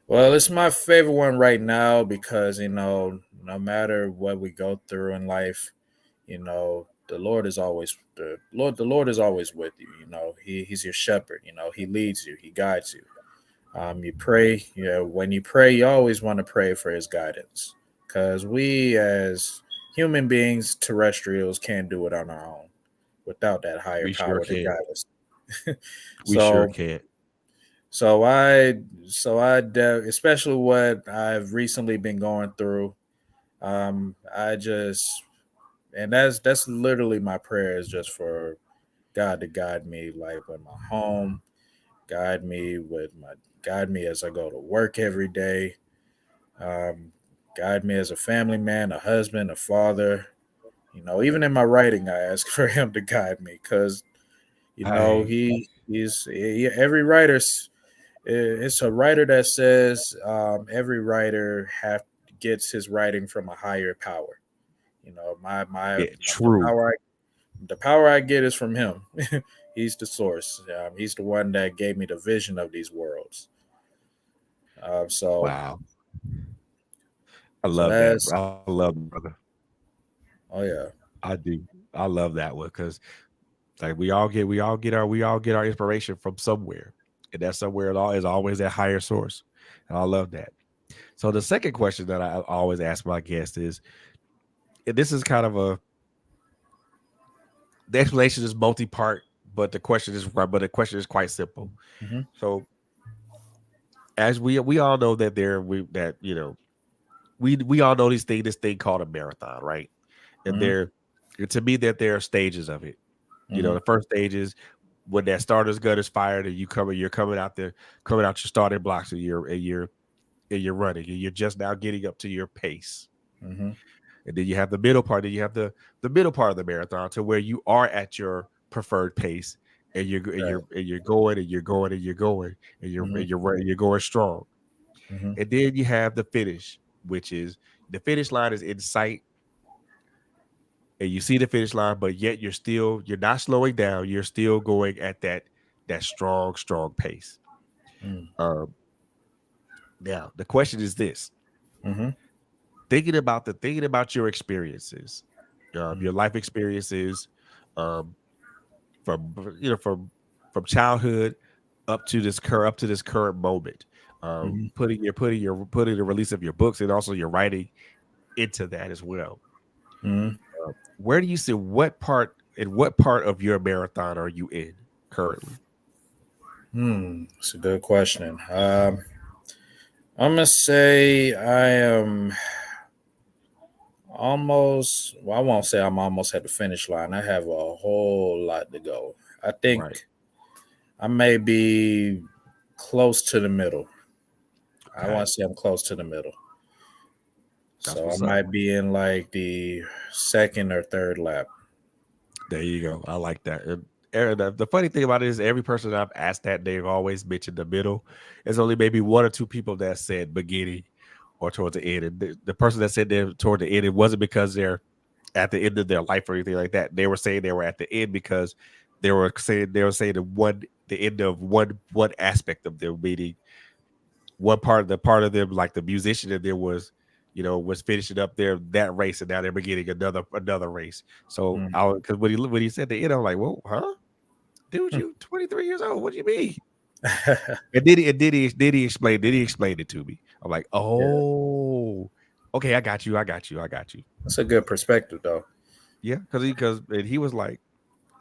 Well, it's my favorite one right now because no matter what we go through in life, the Lord is always the Lord is always with you. He's your shepherd. He leads you, he guides you. You pray. When you pray, you always want to pray for his guidance, because we as human beings, terrestrials, can't do it on our own without that higher We sure power to can. guide us. We sure so can. so especially what I've recently been going through. I just and that's literally my prayer is just for God to guide me, like with my home, guide me with my guide me as I go to work every day, um, guide me as a family man, a husband, a father. Even in my writing, I ask for him to guide me because Hey, every writer's. It's a writer that says every writer have gets his writing from a higher power. yeah, The true. power I get is from him. He's the source. He's the one that gave me the vision of these worlds. Uh, so Wow. I so love that. that's I love that, brother. oh yeah. I do. I love that one because like we all get our inspiration from somewhere, and that somewhere is always that higher source. And I love that. So the second question that I always ask my guests is, and this is kind of a the explanation is multi-part, but the question is quite simple. Hmm. So as we all know that there we that you know we all know this thing called a marathon, right? And Hmm. there to me that there are stages of it. Hmm. The first stage is when that starter's gun is fired and you're coming out your starting blocks and you're running and you're just now getting up to your pace. Hmm. And then you have the middle part, then you have the middle part of the marathon to where you are at your preferred pace and Right. you're going and you're going and you're going and Hmm. you're running, you're going strong. Hmm. And then you have the finish, which is the finish line is in sight and you see the finish line, but yet you're not slowing down. You're still going at that strong pace. Um, Now the question is this: Hmm. thinking about your experiences, your life experiences, um, from childhood up to this current moment. Hmm. Putting the release of your books and also your writing into that as well. Hmm. Where do you see what part of your marathon are you in currently? It's a good question. I'm gonna say I am almost. Well, I won't say I'm almost at the finish line. I have a whole lot to go. I Right. think I may be close to the middle. I Okay. want to say I'm close to the middle. That's So I what's up. might be in like the second or third lap. There you go. I like that. And the funny thing about it is every person that I've asked that they've always mentioned the middle. There's only maybe one or two people that said beginning or towards the end. And the person that said they're toward the end, it wasn't because they're at the end of their life or anything like that. They were saying they were at the end because they were saying the end of one aspect of their meeting. The part of them, like the musician that there was finishing up that race, and now they're beginning another race. So Mm. I because when he said the end, I'm like, "Whoa, huh, dude, you 23 years old? What do you mean?" And did he explain it to me? I'm like, Yeah, "Oh, okay, I got you, I got you, I got you." that's a good perspective, though. Yeah, because he was like,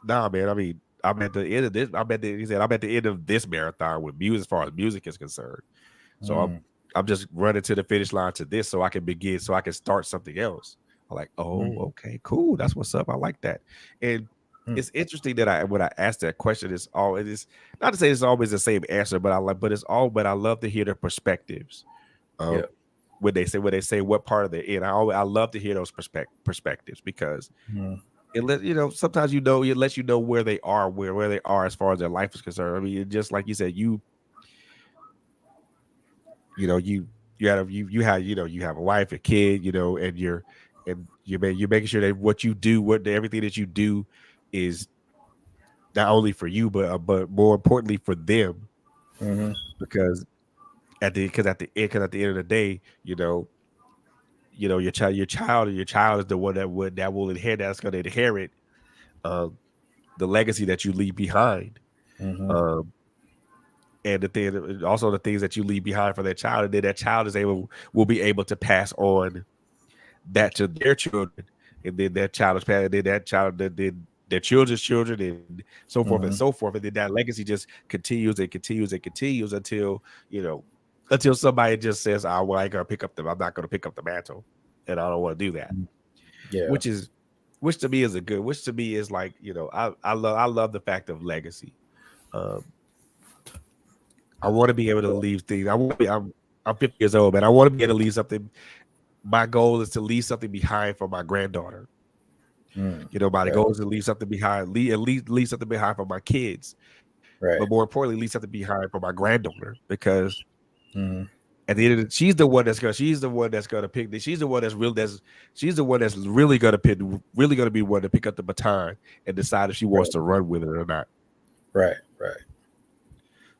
"Nah, man. I mean, I'm at the end of this. He said I'm at the end of this marathon with music as far as music is concerned. So I'm Mm. I'm just running to the finish line to this so I can begin so I can start something else." I'm like, oh, Mm. okay, cool. That's what's up. I like that. And Hmm. it's interesting that I when I ask that question, it's all it is not to say it's always the same answer, but I love to hear the perspectives. Yeah. Um, when they say what part of the end, I love to hear those perspectives because Hmm. it let sometimes it lets you know where they are, where they are as far as their life is concerned. I mean, just like you said, you know you have you have you have a wife, a kid, and you're making sure that what you do, everything that you do is not only for you, but more importantly for them, Hmm. because at the end of the day, your child is the one that will inherit that's going to inherit um, the legacy that you leave behind, Hmm. um, and also the things that you leave behind for that child, and then that child will be able to pass on that to their children, and then that child is passed, and then that child, then their children's children, and so forth and Hmm. so forth, and then that legacy just continues and continues and continues you know until somebody just says, "Oh, well, I'm not going to pick up the mantle, and I don't want to do that," Yeah. which is which to me is like I love the fact of legacy. Um, I want to be able to leave things. I'm 50 years old, man. I want to be able to leave something. My goal is to leave something behind for my granddaughter. Mm. My Right. goal is to leave something behind, at least leave something behind for my kids, but Right. more importantly, leave something behind for my granddaughter because Hmm. at the end of she's the one that's gonna pick. She's the one that's real. She's the one that's really gonna pick. Really gonna be one to pick up the baton and decide if she wants Right. to run with it or not. Right. Right.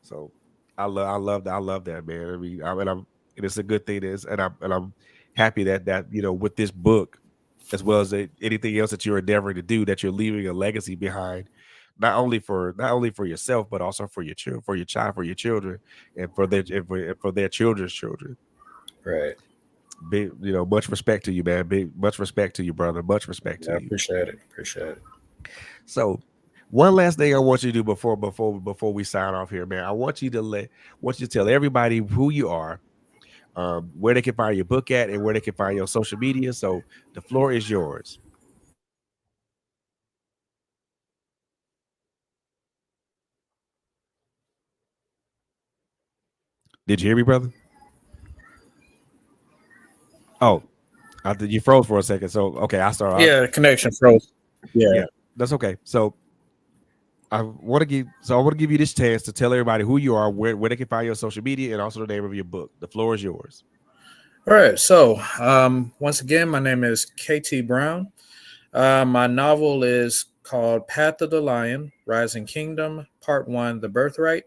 So I love that, man. I mean, and it's a good thing is, and I'm happy that with this book, as well as anything else that you're endeavoring to do, that you're leaving a legacy behind, not only for yourself, but also for your child, for your children, and for their children's children. Right. Big, much respect to you, man. Much respect to you, brother. Much respect to Yeah, I you. appreciate it. Appreciate it. So, one last thing I want you to do before we sign off here, man. Want you to tell everybody who you are, where they can find your book at, and where they can find your social media. So the floor is yours. Did you hear me, brother? Oh, you froze for a second. So okay, I start. Yeah, the connection froze. Yeah. Yeah, that's okay. So I want to give you this chance to tell everybody who you are, where they can find your social media, and also the name of your book. The floor is yours. All right. So, once again, my name is KT Brown. My novel is called Path of the Lion Rising Kingdom, Part 1 The Birthright.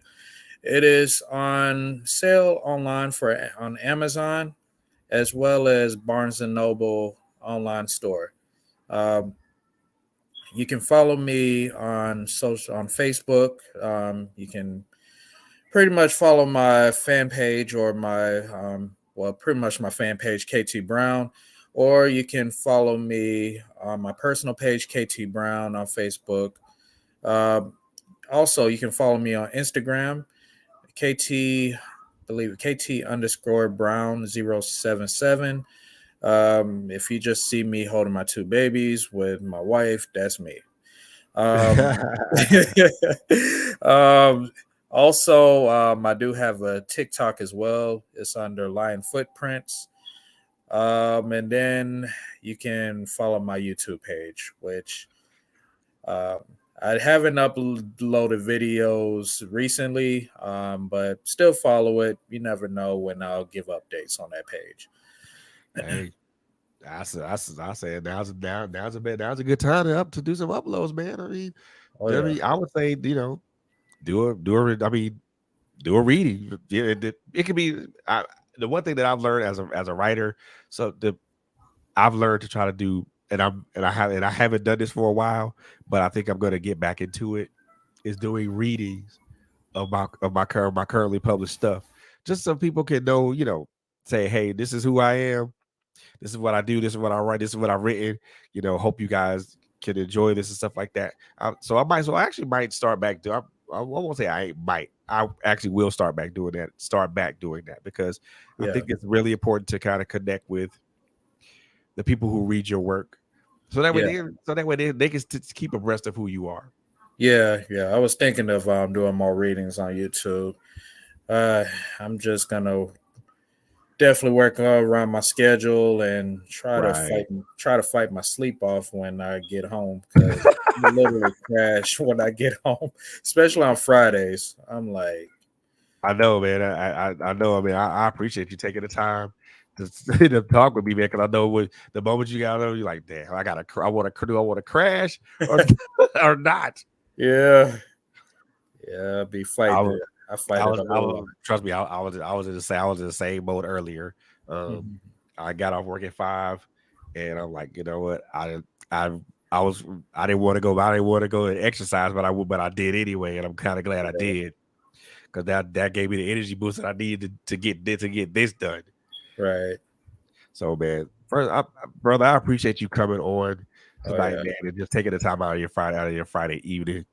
It is on sale online on Amazon as well as Barnes and Noble online store. Um, you can follow me on Facebook. You can pretty much follow my fan page or pretty much my fan page, KT Brown, or you can follow me on my personal page, KT Brown, on Facebook. Um, Also, you can follow me on Instagram, KT, believe it, KT underscore Brown 077. If you just see me holding my two babies with my wife, that's me. Um, um, Also, I do have a TikTok as well. It's under Lion Footprints. And then you can follow my YouTube page, which um, I haven't uploaded videos recently, but still follow it. You never know when I'll give updates on that page. Hey, I said now's a good time to do some uploads, man. Oh yeah, I would say I mean do a reading. Yeah, it could be the one thing that I've learned as a writer. So I've learned to try to do, and I haven't done this for a while, but I think I'm going to get back into it. Is doing readings of my currently published stuff, just so people can know, say, hey, this is who I am. This is what I do. This is what I write. This is what I've written. Hope you guys can enjoy this and stuff like that. I actually might start back doing. I won't say I ain't might. I actually will start back doing that. Start back doing that because I yeah, think it's really important to kind of connect with the people who read your work, So that way Yeah, they can keep abreast of who you are. yeah. I was thinking of doing more readings on YouTube. Uh, I'm just gonna definitely work around my schedule and Right. try to fight my sleep off when I get home because I literally crash when I get home, especially on Fridays. I'm like, I know, man. I know. I mean, I appreciate you taking the time to, to talk with me, man. Because I know when the moment you got on, you're like, damn, I want to do. I want to crash or or not. yeah, yeah, be I fighting was, it. I fight it a I whole lot. was. Trust me, I was in the same. I was in the same mode earlier. Um, Mhm. I got off work at 5, and I'm like, you know what? I I was I didn't want to go. I didn't want to go and exercise, but I would. But I did anyway, and I'm kind of glad I Yeah, did because that gave me the energy boost that I needed to get this done. right. So, man, first, brother, I appreciate you coming on Oh tonight, yeah. man, and just taking the time out of your Friday evening,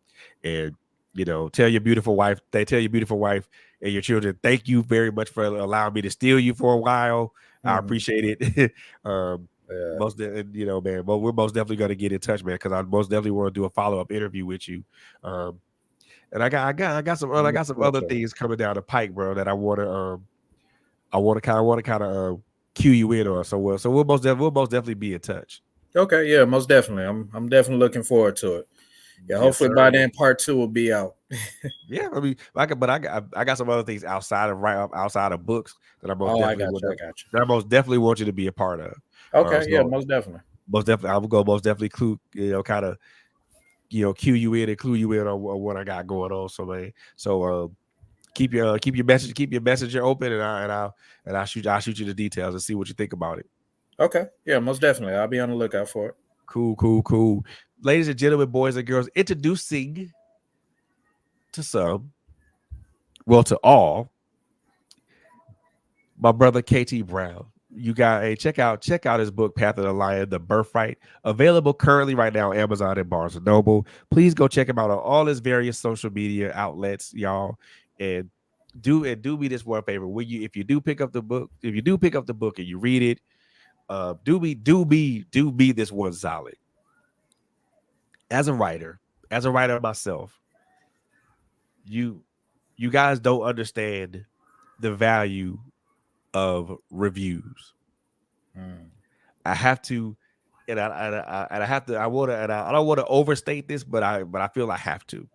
and tell your beautiful wife, and your children, thank you very much for allowing me to steal you for a while. I Mhm. appreciate it. um, Yeah. man, but we're most definitely going to get in touch, man, because I most definitely want to do a follow up interview with you. Um, and I got some I'm I looking got some forward other to it. things coming down the pike, bro, that I want to kind of cue you in on. So we'll most definitely be in touch. Okay, yeah, most definitely. I'm definitely looking forward to it. Yeah, Yes, hopefully by sir. then part two will be out. Yeah, I mean, I got some other things outside of books that Oh, I got you. I got you. I most definitely want you to be a part of. Okay, yeah, So most definitely. most definitely, I will go most definitely kind of cue you in and clue you in on what I got going on. So man, so keep your messenger open, and I'll shoot you the details and see what you think about it. Okay, yeah, most definitely. I'll be on the lookout for it. Cool. Ladies and gentlemen, boys and girls, introducing to some, well, to all, my brother KT Brown. You got a check out his book Path of the Lion, The Birthright, available currently right now on Amazon and Barnes and Noble. Please go check him out on all his various social media outlets, y'all. And do me this one favor. When you if you do pick up the book, if you do pick up the book and you read it, do be this one solid. As a writer myself, you you guys don't understand the value of reviews. Mm, I have to, and I have to. I don't want to overstate this, but I feel I have to.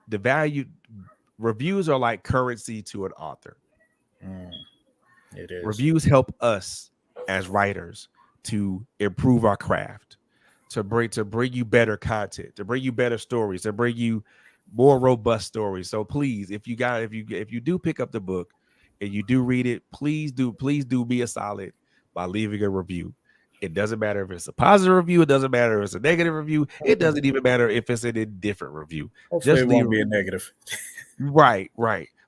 The value reviews are like currency to an author. mm, it is. Reviews help us as writers to improve our craft, to bring you better content, to bring you better stories, to bring you more robust stories. So please, if you do pick up the book and you do read it, please do me a solid by leaving a review. It doesn't matter if it's a positive review, it doesn't matter if it's a negative review, it doesn't even matter if it's an indifferent review. Hopefully, Just it leave won't be a negative. right.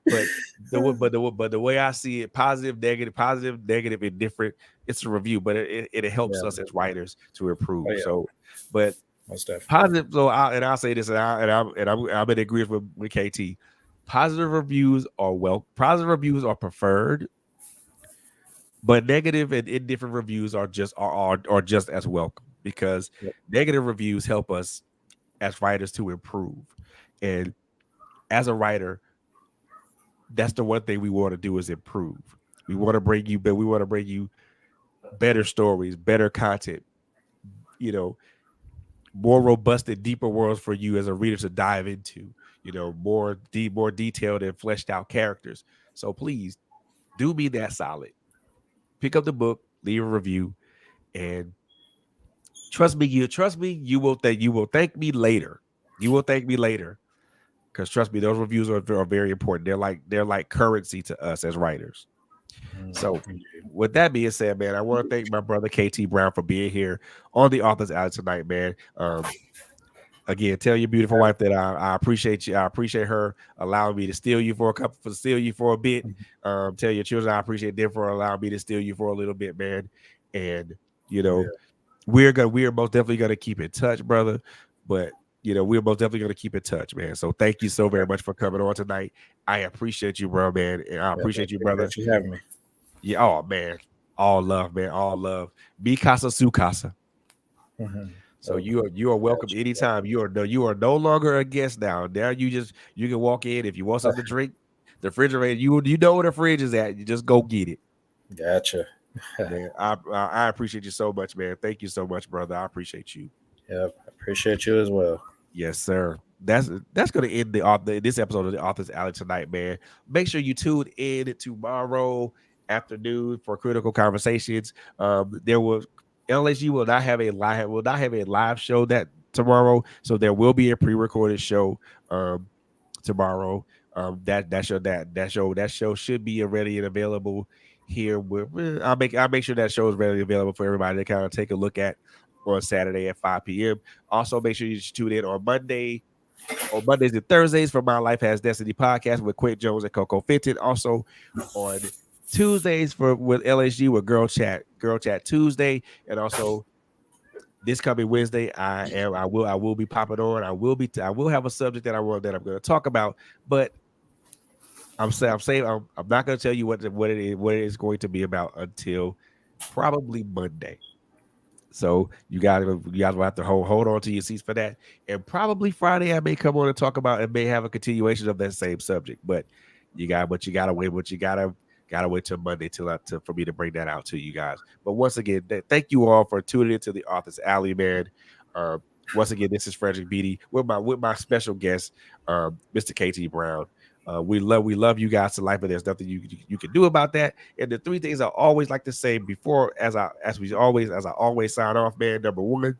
But the way I see it, positive, negative, indifferent, it's a review, but it helps Yeah. us as writers to Oh improve. yeah. So, but Most definitely. positive. So I'll say this, I'm in agreement with KT. Positive reviews are preferred, but negative and indifferent reviews are just as welcome because Yep. negative reviews help us as writers to improve. And as a writer, that's the one thing we want to do is improve. We want to bring you better stories, better content, you know, more robust and deeper worlds for you as a reader to dive into, more detailed and fleshed out characters. So please do me that solid. Pick up the book, leave a review, and you will thank me later. You will thank me later. Because trust me, those reviews are very important. They're like currency to us as writers. So, Indeed. with that being said, man, I want to thank my brother KT Brown for being here on the Authors Alley tonight, man. Again, tell your beautiful wife that I appreciate you. I appreciate her allowing me to steal you for a bit. Tell your children I appreciate them for allowing me to steal you for a little bit, man. And you Yeah. know, we are most definitely gonna keep in touch, brother. But we're most definitely gonna keep in touch, man. So thank you so very much for coming on tonight. I appreciate you, bro, man. And I Yeah. appreciate you, brother. Appreciate you having me. Yeah, oh man. All love, man. All love. Be casa su casa. Mhm. So Oh, you are welcome gotcha. anytime. You are no longer a guest now. Now you can walk in if you want something to drink. The refrigerator, you know where the fridge is at. You just go get it. Gotcha. Man, I appreciate you so much, man. Thank you so much, brother. I appreciate you. Yep. Appreciate you as well. Yes, sir. That's gonna end this episode of the Author's Alley tonight, man. Make sure you tune in tomorrow afternoon for critical conversations. There will LSU will not have a live show that tomorrow, so there will be a pre-recorded show tomorrow. That show should be ready and available here. I'll make sure that show is ready and available for everybody to kind of take a look at on Saturday at 5 p.m. Also, make sure you tune in on Mondays and Thursdays for My Life Has Destiny podcast with Quint Jones and Coco Fenton. Also on Tuesdays with LSU with Girl Chat Tuesday, and also this coming Wednesday, I will be popping on. I will have a subject that I'm going to talk about, but I'm not going to tell you what it is going to be about until probably Monday. So you guys will have to hold on to your seats for that. And probably Friday I may come on and talk about and may have a continuation of that same subject. But you gotta wait. But you gotta wait till Monday for me to bring that out to you guys. But once again, thank you all for tuning into the Author's Alley, man. Uh, Once again, this is Frederick Beatty with my special guest, Mr. KT Brown. We love you guys to life, but there's nothing you can do about that. And the three things I always like to say before, as I always sign off, man. Number one,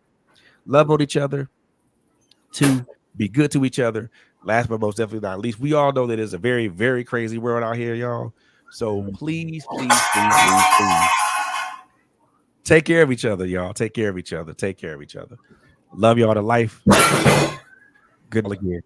love on each other. Two, be good to each other. Last but most definitely not least, we all know that it's a very, very crazy world out here, y'all. So Mhm. please, please, please, please, please take care of each other, y'all. Take care of each other. Take care of each other. Love y'all to life. Good again.